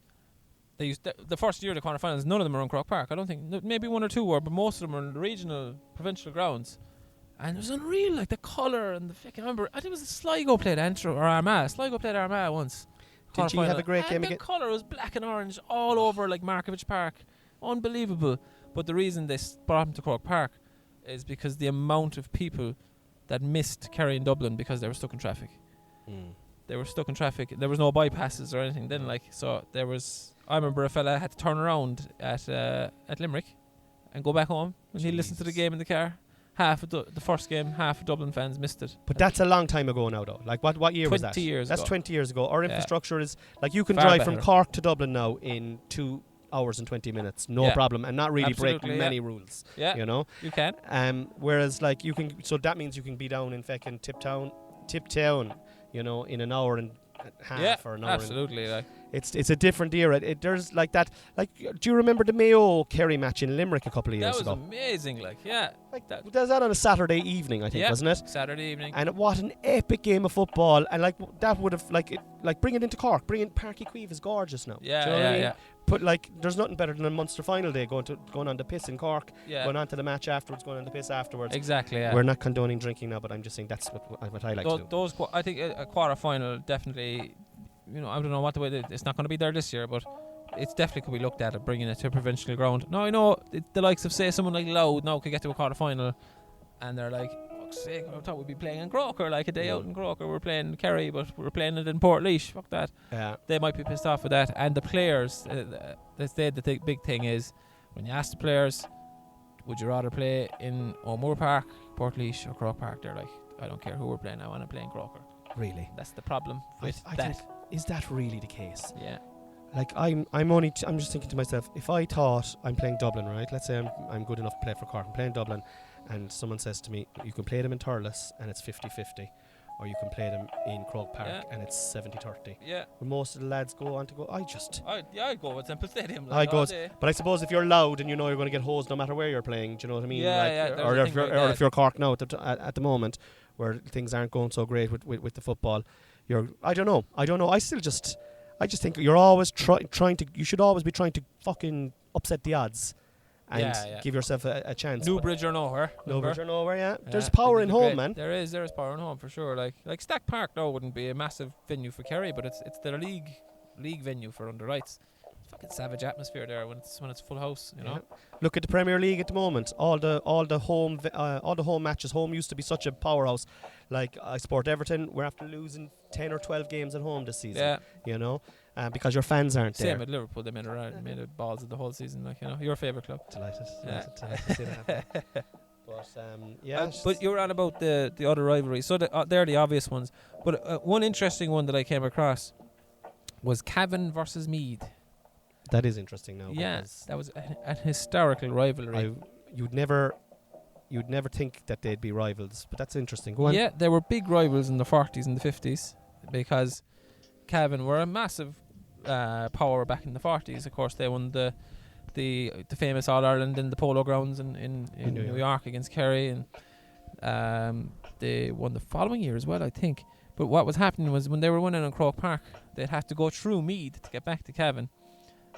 They used the first year of the quarterfinals. None of them were in Croke Park. I don't think maybe one or two were, but most of them were in the regional, provincial grounds. And it was unreal, like the colour and the fucking. I remember, I think it was Sligo played Antrim or Armagh. Sligo played Armagh once. Did you have a quarterfinal. great And game the again? colour was black and orange all over like Markovich Park. Unbelievable. But the reason they brought them to Croke Park is because the amount of people that missed Kerry and Dublin because they were stuck in traffic. They were stuck in traffic. There was no bypasses or anything then, like, so there was. I remember a fella had to turn around at Limerick and go back home, and he listened to the Jesus. game in the car. Half of the first game, half of Dublin fans missed it. But that's a long time ago now, though. Like, what year was that? 20 years That's ago. 20 years ago. Our Yeah. infrastructure is like you can Far drive from better. Cork to Dublin now in 2 hours and 20 minutes, no Yeah. problem, and not really break Absolutely, many rules. Yeah, You know. you can. Whereas like you can, so that means you can be down in fucking Tiptown, you know, in an hour and a half Yeah, or an hour. And absolutely. Like, it's a different era. There's like that. Like, do you remember the Mayo Kerry match in Limerick a couple of that years was ago? amazing. Like, yeah, Like that- that was that on a Saturday evening, I think, Yeah. wasn't it? Saturday evening. And what an epic game of football! And like that would have like bring it into Cork, bring in Páirc Uí Chaoimh is gorgeous now. Yeah, Do you know what I mean? yeah. Put like there's nothing better than a Munster final day going on the piss in Cork, Yeah, going on to the match afterwards, going on the piss afterwards. exactly. Yeah. We're not condoning drinking now, but I'm just saying that's what I like to do. Those I think a quarter final definitely. You know, I don't know what the way it's not going to be there this year, but it's definitely could be looked at bringing it to provincial ground. Now I know the likes of say someone like Louth now could get to a quarter final, and they're like, "Fuck's sake, I thought we'd be playing in Croker, like a day out in Croker. We're playing Kerry, but we're playing it in Portlaoise. Fuck that." Yeah. They might be pissed off with that, and the players. The big thing is when you ask the players, would you rather play in O'Moore Park, Portlaoise, or Croke Park? They're like, I don't care who we're playing. I want to play in Croker. Really? That's the problem with I that. think, is that really the case? Yeah. Like I'm just thinking to myself, if I thought I'm playing Dublin, right? Let's say I'm good enough to play for Cork. I'm playing Dublin, and someone says to me, you can play them in Thurles and it's 50-50, or you can play them in Croke Park Yeah. and it's 70-30. Yeah. When most of the lads go on to go, I'd go with Temple Stadium. I Like, go all with- day. but I suppose if you're loud and you know you're going to get hosed no matter where you're playing, do you know what I mean? Yeah, like, yeah, there's or a if thing you're like or that. if you're Cork now at the moment, where things aren't going so great with the football, I don't know. I just think you're always trying to. You should always be trying to fucking upset the odds, and Yeah. give yourself a chance. Newbridge or nowhere. No bridge or nowhere. Yeah, Yeah, there's power they'd in be home, great. man. There is power in home for sure. Like Stack Park though wouldn't be a massive venue for Kerry, but it's their league venue for under rights. It's fucking savage atmosphere there when it's full house, you know. Yeah. Look at the Premier League at the moment. All the home matches. Home used to be such a powerhouse. Like I support Everton. We're after losing 10 or 12 games at home this season. Yeah. You know, because your fans aren't Same there. with Liverpool. They made a balls of the whole season. Like, you know, your favourite club. Delighted Yeah. to see that happen. But yeah. But you're on about the other rivalries. So they're the obvious ones. But one interesting one that I came across was Cavan versus Meath. that is interesting now. Yeah, because that was an historical rivalry. you'd never think that they'd be rivals, but that's interesting. Go on. Yeah, they were big rivals in the 40s and the 50s because Cavan were a massive power back in the 40s. Of course, they won the famous All-Ireland in the Polo Grounds in New York against Kerry, and they won the following year as well, I think. But what was happening was when they were winning in Croke Park, they'd have to go through Meath to get back to Cavan.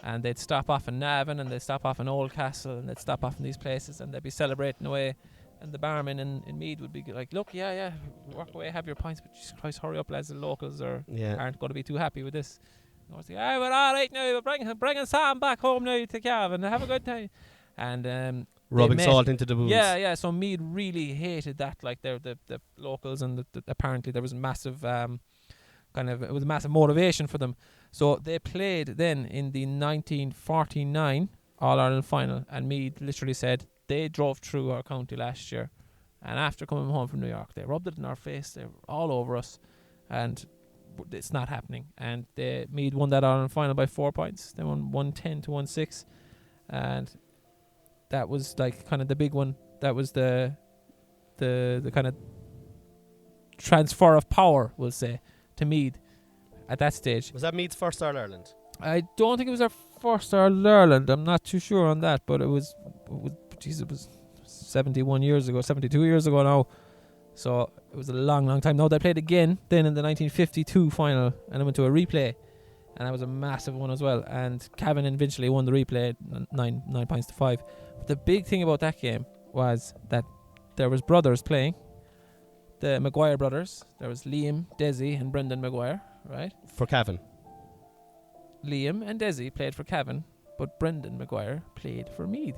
And they'd stop off in Navan, and they'd stop off in Oldcastle, and they'd stop off in these places, and they'd be celebrating away. And the barman in Meath would be like, look, yeah, work away, have your points, but Jesus Christ, hurry up, lads, the locals aren't going to be too happy with this. And I was like, we're all right now, we're bringing Sam back home now to Cavan, have a good time. And rubbing salt into the wounds. Yeah, so Meath really hated that, like they're the locals, and apparently there was massive it was a massive motivation for them. So they played then in the 1949 All-Ireland final, and Meath literally said they drove through our county last year, and after coming home from New York, they rubbed it in our face, they were all over us, and it's not happening. And Meath won that All-Ireland final by 4 points. They won 110 to 1-6, and that was like kind of the big one. That was the kind of transfer of power, we'll say, to Meath at that stage. Was that Meath's first All-Ireland? I don't think it was our first All-Ireland. I'm not too sure on that, but it was 71 years ago, 72 years ago now. So it was a long time. No, they played again then in the 1952 final, and it went to a replay, and that was a massive one as well. And Cavan eventually won the replay, 9 points to 5. But the big thing about that game was that there was brothers playing. The Maguire brothers. There was Liam, Desi, and Brendan Maguire, right? For Cavan. Liam and Desi played for Cavan, but Brendan Maguire played for Meath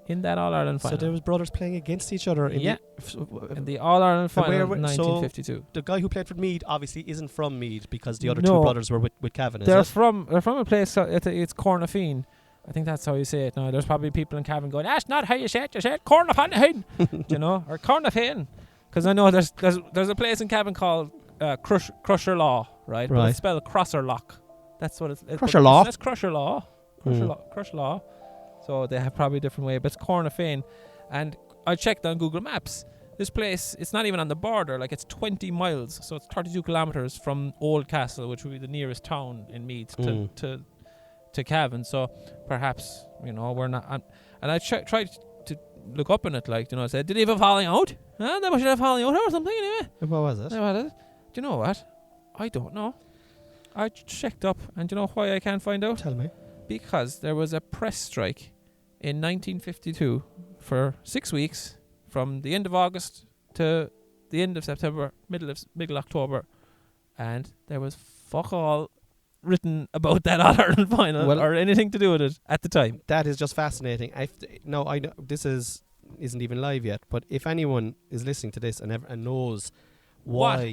in that All-Ireland final. So there was brothers playing against each other in the All-Ireland final in 1952. So the guy who played for Meath obviously isn't from Meath, because the other two brothers were with Cavan, they're from a place, it's Cornafine. I think that's how you say it now. There's probably people in Cavan going, that's not how you say it Cornafine, you know, or Cornafine. Because I know there's a place in Cavan called Crusher Law, right? But it's spelled Crosser Lock. That's what it's. Crusher Law? That's Crusher Law. Crusher Law. So they have probably a different way, but it's Cornafine. And I checked on Google Maps. This place, it's not even on the border. Like, it's 20 miles. So it's 32 kilometres from Oldcastle, which would be the nearest town in Meath, to Cavan. So perhaps, you know, we're not. And I tried to look up on it, like, you know, I said, did he have a falling out? They must have falling out or something, anyway. What was it? Do you know what? I don't know. I checked up, and do you know why I can't find out? Tell me. Because there was a press strike in 1952 for 6 weeks, from the end of August to the end of September, middle October, and there was fuck all written about that All-Ireland final or anything to do with it at the time. That is just fascinating. I know this isn't even live yet, but if anyone is listening to this and knows why,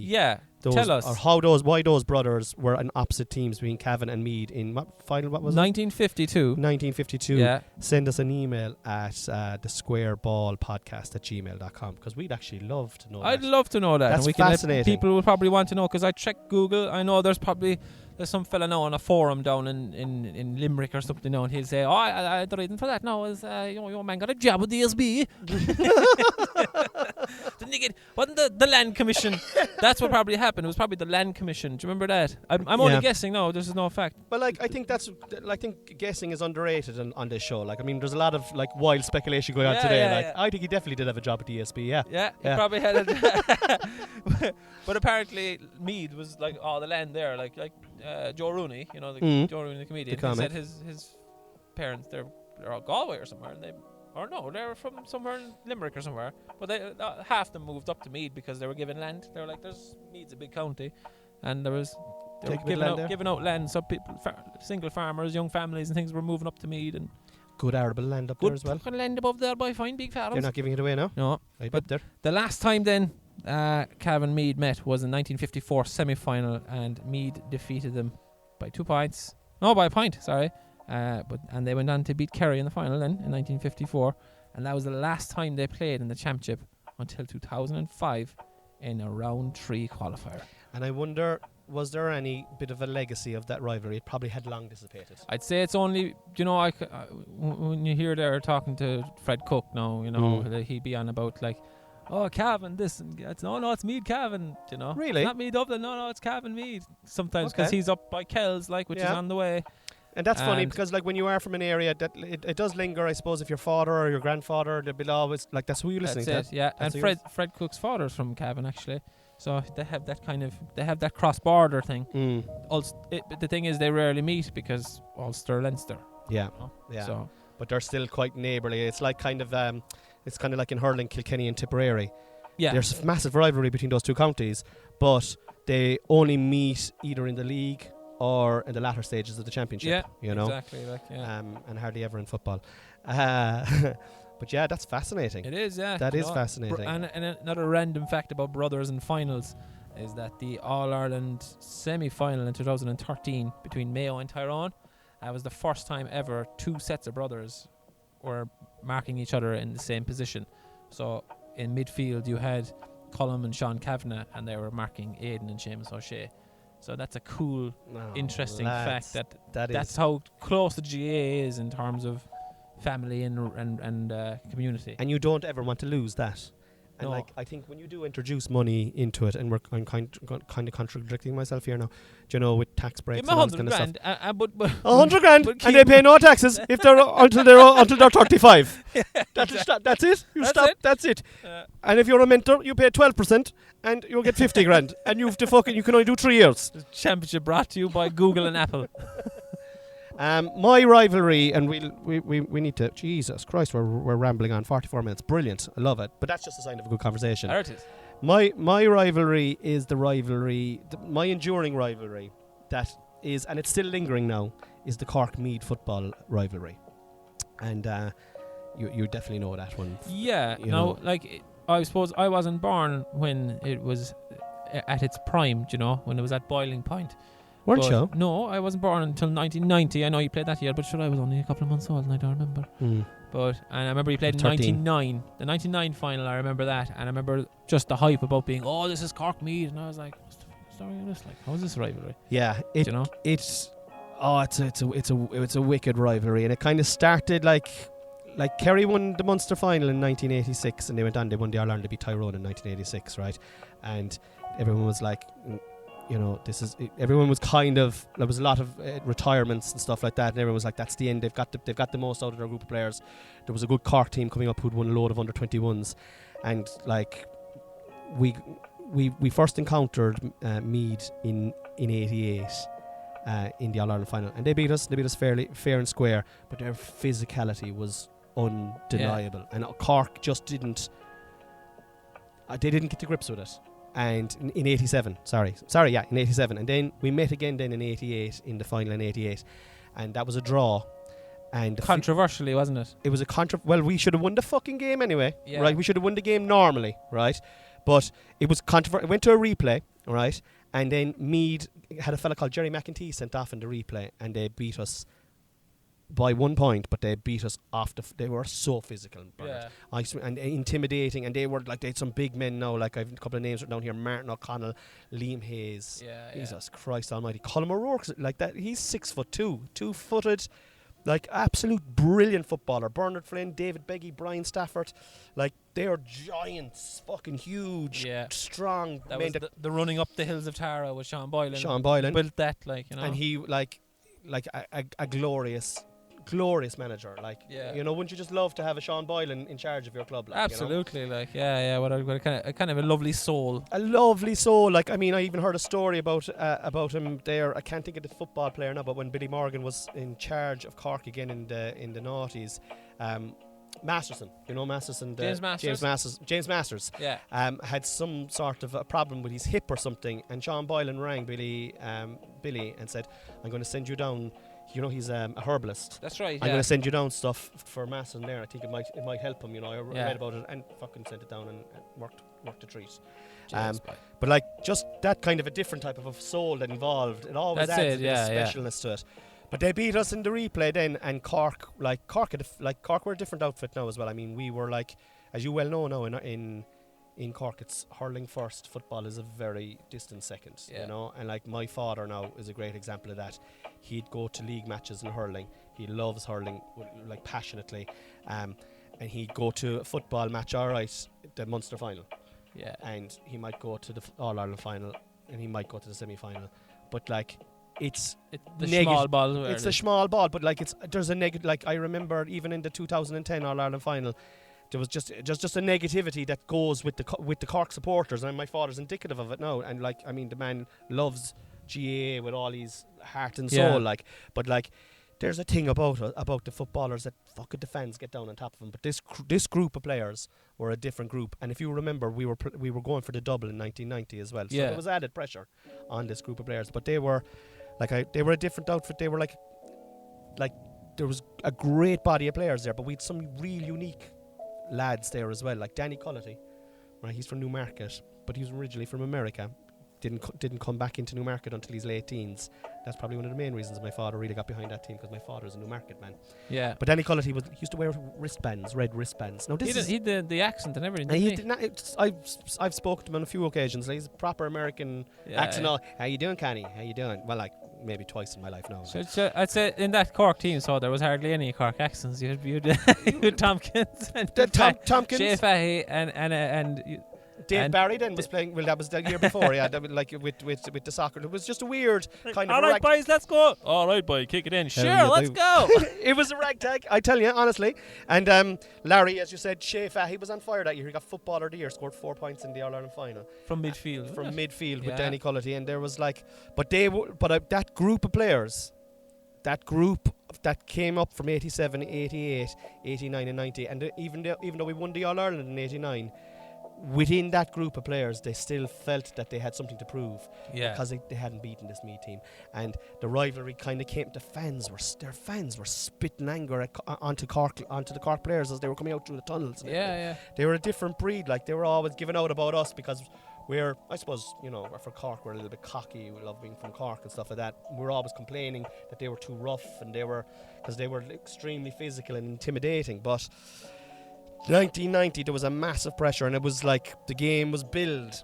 tell us, or why those brothers were on opposite teams between Cavan and Meath in what final? What was 1952? 1952. Yeah. Send us an email at thesquareballpodcast@gmail.com, because we'd actually love to know. I'd love to know that. That's and fascinating. People will probably want to know, because I checked Google. I know there's some fella now on a forum down in Limerick or something now, and he'll say, I the reason for that now is your man got a job with the DSB. Didn't he wasn't the Land Commission? That's what probably happened. It was probably the Land Commission. Do you remember that? I'm only guessing now. This is no fact. Well, like, I think guessing is underrated on this show. Like, I mean, there's a lot of like wild speculation going on today. I think he definitely did have a job at DSB. Yeah, he probably had it. But apparently Meath was like all the land there, like Joe Rooney, you know, Joe Rooney, the comedian. He said his parents, they're all Galway or somewhere, and they're from somewhere in Limerick or somewhere. But they half them moved up to Meath because they were given land. They were like, Meath's a big county, and they were giving out land. So people, single farmers, young families, and things were moving up to Meath, and good arable land up there as well. Good land above there by fine big farms. You're not giving it away now? No, I bet there. The last time then Cavan Meath met was in 1954 semi-final, and Meath defeated them by 2 points. No, by a point, sorry. And they went on to beat Kerry in the final then in 1954. and that was the last time they played in the championship until 2005 in a round 3 qualifier. And I wonder, was there any bit of a legacy of that rivalry? It probably had long dissipated. I'd say it's only, when you hear they're talking to Fred Cook now, that he'd be on about like, oh, Cavan, this, and it's Meath Cavan, Really? It's not Meath Dublin, no, it's Cavan Meath. Sometimes because he's up by Kells, like, which is on the way. And that's funny because, like, when you are from an area, that it does linger. I suppose if your father or your grandfather, they'll be always like, that's who you're listening to. That's it, yeah. And Fred Cook's father's from Cavan, actually. So they have that cross-border thing. But the thing is, they rarely meet because Ulster, Leinster. Yeah, yeah. So, but they're still quite neighbourly. It's like it's kind of like in hurling, Kilkenny and Tipperary. Yeah, there's a massive rivalry between those two counties, but they only meet either in the league or in the latter stages of the championship. Yeah, exactly. And hardly ever in football. But yeah, that's fascinating. It is, yeah. That is fascinating. And another random fact about brothers and finals is that the All-Ireland semi-final in 2013 between Mayo and Tyrone, that was the first time ever 2 sets of brothers were marking each other in the same position. So in midfield you had Colm and Sean Kavanagh, and they were marking Aidan and Seamus O'Shea. So that's a cool, interesting fact that's how close the GA is in terms of family and community. And you don't ever want to lose that. And like, I think when you do introduce money into it, and I'm kind of contradicting myself here now, with tax breaks and all this kind of stuff. But 100 grand, and they pay no taxes if they're until they're 35. That's it. That's it. And if you're a mentor, you pay 12%, and you'll get 50 grand, and you can only do 3 years. The championship brought to you by Google and Apple. My rivalry, and we need to. Jesus Christ, we're rambling on 44 minutes. Brilliant, I love it. But that's just a sign of a good conversation. There it is. My rivalry is my enduring rivalry that is, and it's still lingering now, is the Cork Meath football rivalry, and you definitely know that one. Yeah, I suppose I wasn't born when it was at its prime. When it was at boiling point. Weren't you? No, I wasn't born until 1990. I know you played that year, but sure, I was only a couple of months old and I don't remember. And I remember he played in 99. The 99 final, I remember that. And I remember just the hype about being, this is Cork Meath. And I was like, what's the story of this? Like, how is this rivalry? Yeah, it's a wicked rivalry. And it kind of started like Kerry won the Munster final in 1986, and they won the All-Ireland to beat Tyrone in 1986, right? And everyone was like, everyone was there was a lot of retirements and stuff like that, and everyone was like, that's the end. They've got the most out of their group of players. There was a good Cork team coming up who'd won a load of under 21s, and like we first encountered Meath in 88 in the All-Ireland final, and they beat us fairly fair and square, but their physicality was undeniable, and Cork just didn't get to grips with it. And in 87, in 87, and then we met again then in 88 in the final in 88, and that was a draw. And controversially, wasn't it? It was well, we should have won the fucking game anyway, right? We should have won the game normally, right? But it was controversial. It went to a replay, right? And then Meath had a fella called Jerry McEntee sent off in the replay, and they beat us by 1 point, but they beat us off they were so physical and intimidating, and they had some big men now, like I've a couple of names written down here: Martin O'Connell, Liam Hayes, Jesus Christ almighty, Colm O'Rourke, like that, he's 6'2", 2-footed, like absolute brilliant footballer. Bernard Flynn, David Beggy, Brian Stafford, like they are giants, fucking huge, strong. That was the running up the hills of Tara with Sean Boylan built that, and he like a glorious manager, wouldn't you just love to have a Sean Boylan in charge of your club? Absolutely, what a kind of a lovely soul. Like, I mean, I even heard a story about him there. I can't think of the football player now, but when Billy Morgan was in charge of Cork again in the noughties, Masterson, Masterson, James Masters, had some sort of a problem with his hip or something, and Sean Boylan rang Billy and said, "I'm going to send you down." He's a herbalist. That's right. I'm going to send you down stuff for Masson there. I think it might help him. I read about it and fucking sent it down and worked a treat. But like just that kind of a different type of a soul that involved. It always adds a bit of specialness to it. But they beat us in the replay then, and Cork were a different outfit now as well. I mean, we were like, as you well know now, in Cork, it's hurling first, football is a very distant second, you know. And like my father now is a great example of that. He'd go to league matches in hurling. He loves hurling like passionately, and he'd go to a football match. All right, the Munster final, and he might go to the All Ireland final, and he might go to the semi-final, but like. It's the small ball. It's a small ball, but like there's a negative. Like I remember, even in the 2010 All Ireland final, there was just a negativity that goes with the Cork supporters, and my father's indicative of it now. And like, I mean, the man loves GAA with all his heart and soul. Like, but like, there's a thing about the footballers that fucking the fans get down on top of them. But this group of players were a different group, and if you remember, we were going for the double in 1990 as well. So there was added pressure on this group of players, but they were. They were a different outfit. They were like there was a great body of players there, but we had some real unique lads there as well, like Danny Cullity, right? He's from Newmarket, but he was originally from America. Didn't come back into Newmarket until his late teens. That's probably one of the main reasons my father really got behind that team, because my father's a Newmarket man. Yeah. But Danny Cullity he used to wear red wristbands. Now he did the accent and everything. He did not. I've spoken to him on a few occasions. He's a proper American accent. All, how you doing, Connie? How you doing? Well, like maybe twice in my life now. So I'd say in that Cork team, so there was hardly any Cork accents. You had Tompkins, and Tompkins, Shea Fahey, and Dave Barry then was playing. Well, that was the year before. That was like with the soccer. It was just a weird kind of. All right, boys, let's go. All right, boy, kick it in. Sure, let's go. It was a ragtag, I tell you honestly. And Larry, as you said, Shea Fahey was on fire that year. He got Footballer of the Year, scored 4 points in the All Ireland final from midfield. With Danny Cullity, and there was like, that group of players. That group that came up from 87, 88, 89 and 90, and even though we won the All Ireland in 89, within that group of players, they still felt that they had something to prove, because they hadn't beaten this Meath team, and the rivalry kind of came. Their fans were spitting anger onto the Cork players as they were coming out through the tunnels. They were a different breed. Like, they were always giving out about us because we're, I suppose, for Cork, we're a little bit cocky. We love being from Cork and stuff like that. We were always complaining that they were too rough, and they were extremely physical and intimidating. But 1990, there was a massive pressure, and it was like the game was billed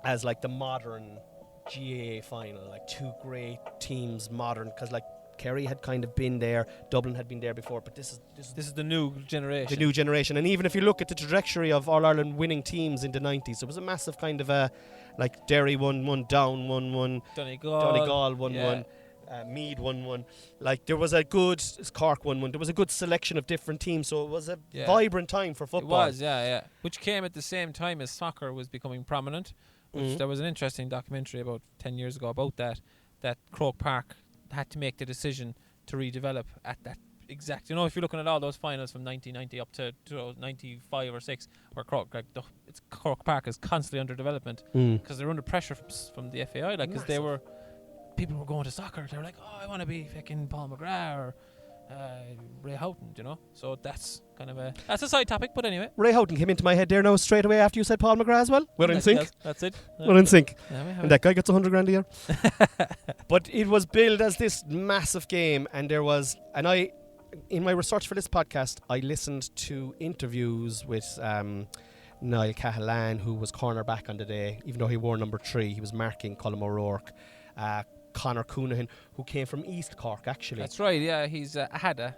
as like the modern GAA final, like two great teams, modern, because like Kerry had kind of been there, Dublin had been there before, but this is the new generation. The new generation, and even if you look at the trajectory of All Ireland winning teams in the 90s, it was a massive kind of like Derry won 1, Down 1, Donegal 1. Meath 1-1. Like, there was a good Cork 1-1. There was a good selection of different teams, so it was a vibrant time for football. It was, which came at the same time as soccer was becoming prominent. Which there was an interesting documentary about 10 years ago about that Croke Park had to make the decision to redevelop at that exact. If you're looking at all those finals from 1990 up to 95 or 6, where Croke Park is constantly under development because they're under pressure from the FAI, like, because people were going to soccer. They were like, I want to be fucking Paul McGrath or Ray Houghton, So that's kind of that's a side topic, but anyway. Ray Houghton came into my head there now straight away after you said Paul McGrath as well. We're in sync. That's it. We're in sync. And that guy gets 100 grand a year. But it was billed as this massive game, and in my research for this podcast, I listened to interviews with Niall Cahalan, who was cornerback on the day, even though he wore number 3. He was marking Colm O'Rourke. Conor Coonahan, who came from East Cork, actually. That's right, yeah, he's Ahada.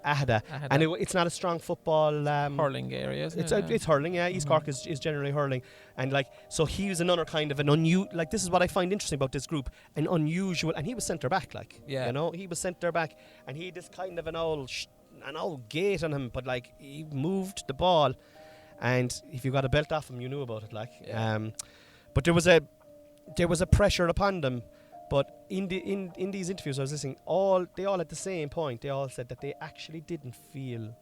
And it's not a strong football hurling area, isn't it? It's hurling, yeah. East Cork is generally hurling, and like, so he was another kind of an unusual. Like, this is what I find interesting about this group, an unusual, and he was centre back, like, he was centre back, and he had this kind of an old gait on him, but like, he moved the ball, and if you got a belt off him, you knew about it, like. But there was a pressure upon them. But in these interviews I was listening, they all at the same point, they all said that they actually didn't feel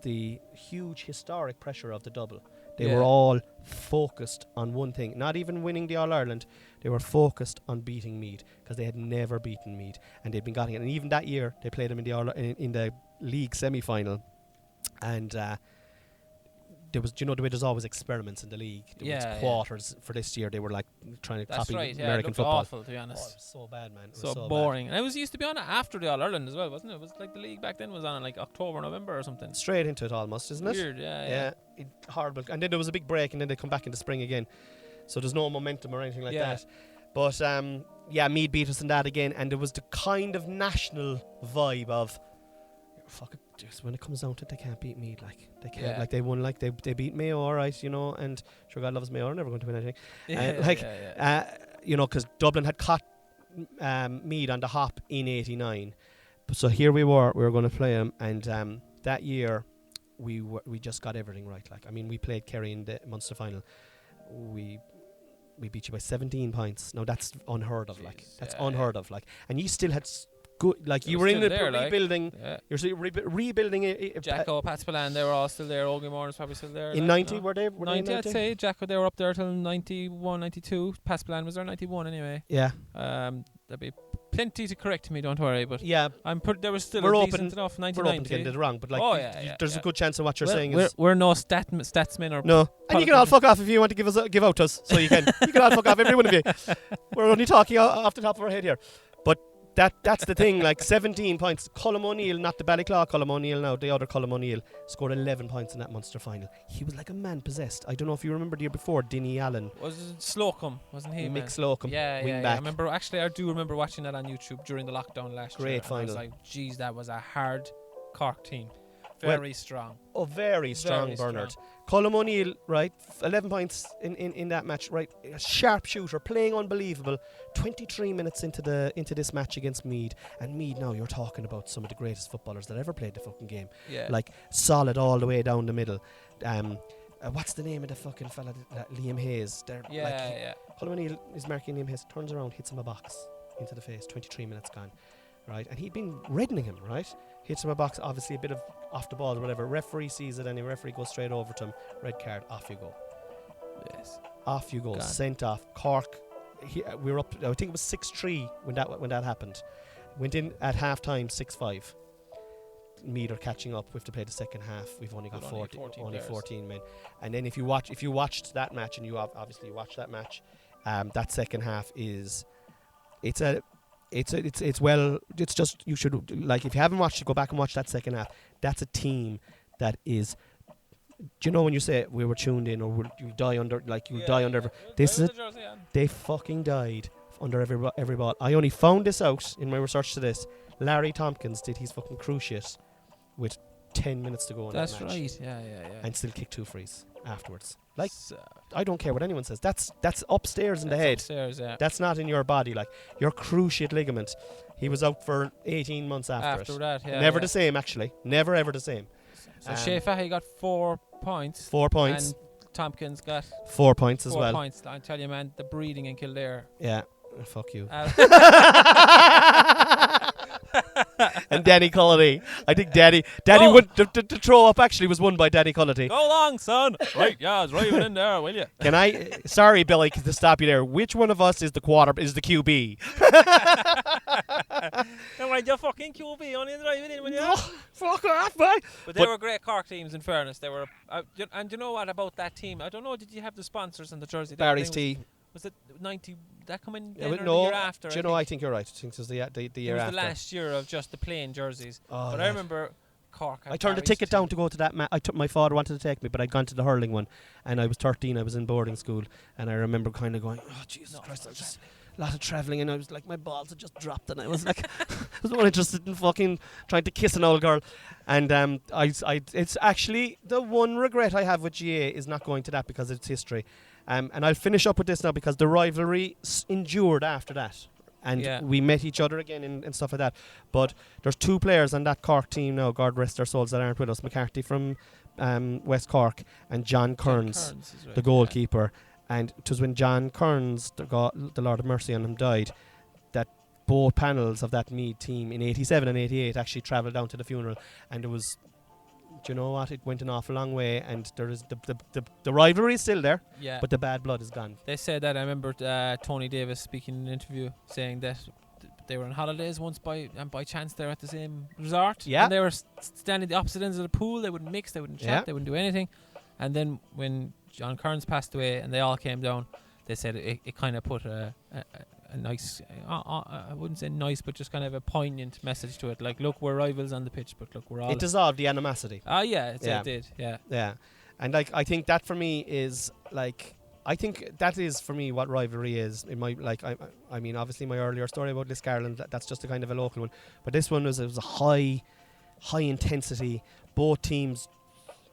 the huge historic pressure of the double. They were all focused on one thing, not even winning the All Ireland. They were focused on beating Meath, because they had never beaten Meath, and they'd been getting it. And even that year, they played them in the league semi-final, and there was, the way there's always experiments in the league. There was quarters for this year. They were like trying to copy American it looked football. awful, to be honest. Oh, it was so bad, man. It was so boring. And it used to be on after the All Ireland as well, wasn't it? It was like the league back then was on in like October, November or something. Straight into it almost, isn't it? Weird, yeah. Horrible. And then there was a big break, and then they come back in the spring again. So there's no momentum or anything like that. But Meath beat us in that again, and there was the kind of national vibe of, fuck it, just when it comes down to it, they can't beat Meath. Like they can't. Like they won. Like they beat Mayo, all right, and sure, God loves Mayo. Are never going to win anything. Because Dublin had caught Meath on the hop in '89. So here we were going to play them, and that year we just got everything right. Like, I mean, we played Kerry in the Munster final. We beat you by 17 points. Now that's unheard of. Unheard of. Like, and you still had good. Like, you were in the rebuilding. You're rebuilding. Jacko, Patspallan, they were all still there. Ogie Moore probably still there. In 90, were they? 90, I'd say. Jacko, they were up there till 91, 92. Patspallan was there 91 anyway. Yeah. There'd be plenty to correct me, don't worry. But I'm there was still decent enough. 99. We're open to getting it wrong, but like, there's a good chance of what you're saying is we're no statsmen or no. And you can all fuck off if you want to give out to us. So you can all fuck off, every one of you. We're only talking off the top of our head here, but that's the thing. Like 17 points. Colm O'Neill, not the Ballyclaw Colm O'Neill now, the other Colm O'Neill, scored 11 points in that Munster final. He was like a man possessed. I don't know if you remember the year before, Dinny Allen. Was it Slocum, wasn't he? Mick Slocum. Yeah. Back. I remember. Actually, I do remember watching that on YouTube during the lockdown last year. Great final. I was like, geez, that was a hard Cork team. Very strong. Oh, very strong, Bernard. Colm O'Neill, right, 11 points in that match, right, a sharp shooter, playing unbelievable, 23 minutes into this match against Meath, and Meath now, you're talking about some of the greatest footballers that ever played the fucking game, like solid all the way down the middle. What's the name of the fucking fella, Liam Hayes? Colm O'Neill is marking Liam Hayes, turns around, hits him a box into the face, 23 minutes gone, right, and he'd been reddening him, right, hits him a box, obviously a bit of off the ball or whatever. Referee sees it, and the referee goes straight over to him. Red card, off you go. Yes. Off you go. Sent off. Cork. We were up. I think it was 6-3 when that happened. Went in at half time 6-5. Meath are catching up. We have to play the second half. We've only got 14 men. And then if you watched that match, and you obviously watched that match, that second half is it's just, you should, like, if you haven't watched it, go back and watch that second half. That's a team that is, do you know when you say we were tuned in, or you die under, like, you die under, this is they fucking died under every ball. I only found this out in my research to this. Larry Tompkins did his fucking cruciate with 10 minutes to go in that match. That's right, yeah. And still kicked 2 frees afterwards. Like, I don't care what anyone says. That's upstairs in the head. Upstairs, yeah. That's not in your body. Like, your cruciate ligament. He was out for 18 months after that, yeah. Never the same, actually. Never ever the same. So Shea Fahy got 4 points. 4 points. And Tompkins got 4 points as well. 4 points. I tell you, man, the breeding in Kildare. Yeah. Fuck you. And Danny Cullity. I think Danny would the throw up actually was won by Danny Cullity. Go along, son. Right, yeah, driving in there, will you? Can I? Sorry, Billy, to stop you there. Which one of us is the QB? Don't mind your fucking QB, only driving in, will you? Oh, fuck off, man. But they were great Cork teams, in fairness. They were, and you know what about that team? I don't know. Did you have the sponsors and the jersey? Barry's Tea. Was it 90? That come in then or the year after? Do you know? I think you're right. I think it was the year after. It was the last year of just the plain jerseys. Oh, but I remember Cork. I turned the ticket down to go to that match. My father wanted to take me, but I'd gone to the hurling one, and I was 13. I was in boarding school, and I remember kind of going, "Oh Jesus Christ!" Just a lot of travelling, and I was like, my balls had just dropped, and I was like, I was not interested in fucking trying to kiss an old girl, and it's actually the one regret I have with GA is not going to that because it's history. And I'll finish up with this now because the rivalry endured after that. And we met each other again and stuff like that. But there's 2 players on that Cork team now, God rest their souls, that aren't with us. McCarthy from West Cork and John Kearns, the goalkeeper. And it was when John Kearns, the Lord of Mercy on him, died, that both panels of that Meath team in 87 and 88 actually travelled down to the funeral. And it was... Do you know what? It went an awful long way, and there is the rivalry is still there, but the bad blood is gone. They said that. I remember Tony Davis speaking in an interview saying that they were on holidays once by chance they were at the same resort. Yeah. And they were standing at the opposite ends of the pool. They wouldn't mix, they wouldn't chat, they wouldn't do anything. And then when John Kearns passed away and they all came down, they said it kind of put a nice, I wouldn't say nice, but just kind of a poignant message to it. Like, look, we're rivals on the pitch, but look, we're all... It dissolved the animosity. It did, yeah. Yeah. And, like, I think that for me is, like... I think that is, for me, what rivalry is. In my, like, I mean, obviously my earlier story about Liscarroll, that's just a kind of a local one. But this one was a high intensity. Both teams,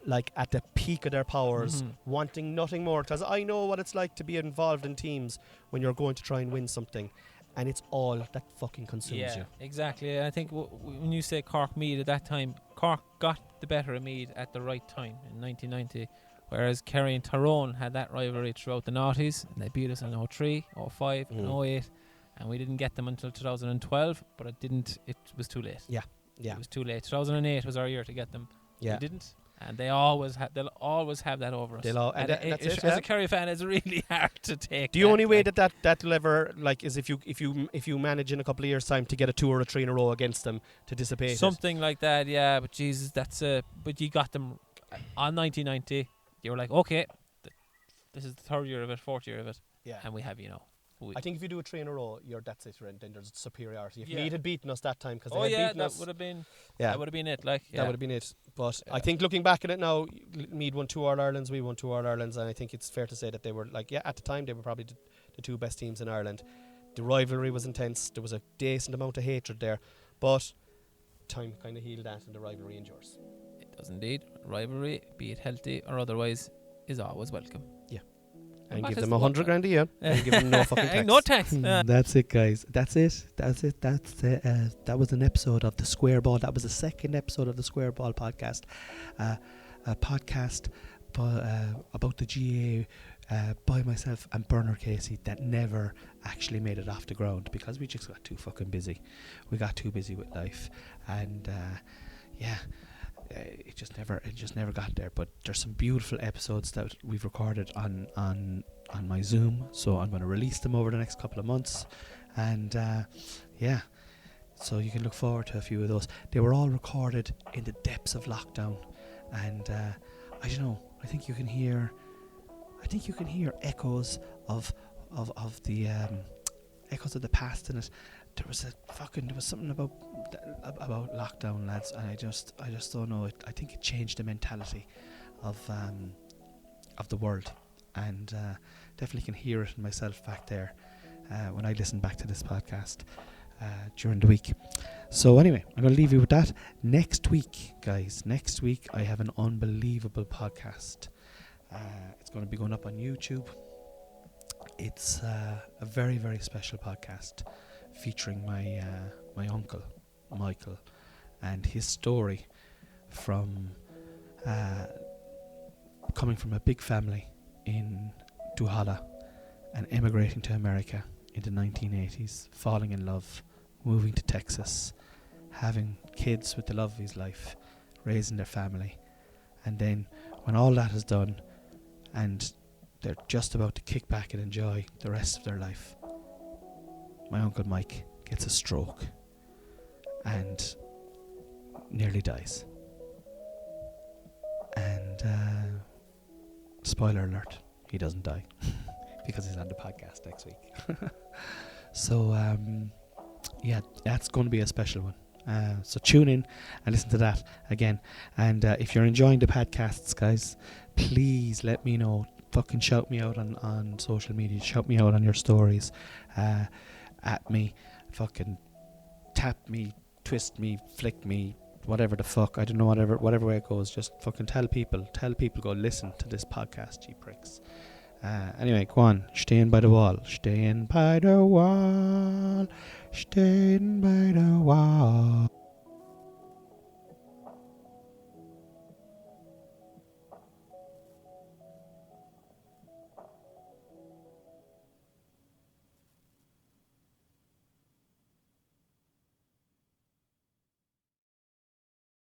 like, at the peak of their powers, wanting nothing more. Because I know what it's like to be involved in teams when you're going to try and win something, and it's all that fucking consumes you. Exactly. I think when you say Cork Meath at that time, Cork got the better of Meath at the right time in 1990. Whereas Kerry and Tyrone had that rivalry throughout the noughties, and they beat us in 03, 05, and 08, and we didn't get them until 2012, but it was too late. Yeah. It was too late. 2008 was our year to get them. Yeah. We didn't. And they'll always have that over us. As a Kerry fan, it's really hard to take. The only way that'll ever, like, is if you manage in a couple of years' time to get a 2 or a 3 in a row against them to dissipate something like that. Yeah, but Jesus, but you got them on 1990. You were like, okay, this is the 3rd year of it, 4th year of it, and we have, I think if you do a 3 in a row, that's it. Then there's superiority. If Meath had beaten us that time, because they had beaten us, that would have been it. Like, that would have been it. But I think looking back at it now, Meath won 2 All-Irelands, we won 2 All-Irelands, and I think it's fair to say that they were, like, at the time they were probably the 2 best teams in Ireland. The rivalry was intense. There was a decent amount of hatred there, but time kind of healed that, and the rivalry endures. It does indeed. Rivalry, be it healthy or otherwise, is always welcome. Yeah. And give them $100,000 a year and give them no fucking tax. No tax. That's it, guys. That's it. That was an episode of the Square Ball. That was the 2nd episode of the Square Ball podcast. A podcast about the GAA by myself and Bernard Casey that never actually made it off the ground because we just got too fucking busy. We got too busy with life, and it just never got there. But there's some beautiful episodes that we've recorded on my Zoom, so I'm going to release them over the next couple of months, and so you can look forward to a few of those. They were all recorded in the depths of lockdown, and I don't know, I think you can hear echoes of the echoes of the past in it. There was something about lockdown, lads, and I just don't know. I think it changed the mentality of the world, and definitely can hear it in myself back there when I listen back to this podcast during the week. So anyway, I'm going to leave you with that. Next week, guys, I have an unbelievable podcast. It's going to be going up on YouTube. It's a very, very special podcast featuring my uncle Michael and his story from coming from a big family in Duhala and emigrating to America in the 1980s, falling in love, moving to Texas, having kids with the love of his life, raising their family, and then when all that is done and they're just about to kick back and enjoy the rest of their life, my Uncle Mike gets a stroke and nearly dies. And spoiler alert, he doesn't die because he's on the podcast next week. So that's going to be a special one. So tune in and listen to that again. And if you're enjoying the podcasts, guys, please let me know. Fucking shout me out on social media. Shout me out on your stories. At me. Fucking tap me, twist me, flick me, whatever the fuck. I don't know, whatever way it goes. Just fucking tell people, go listen to this podcast, you pricks. Anyway, go on. Staying by the wall. Staying by the wall. Staying by the wall.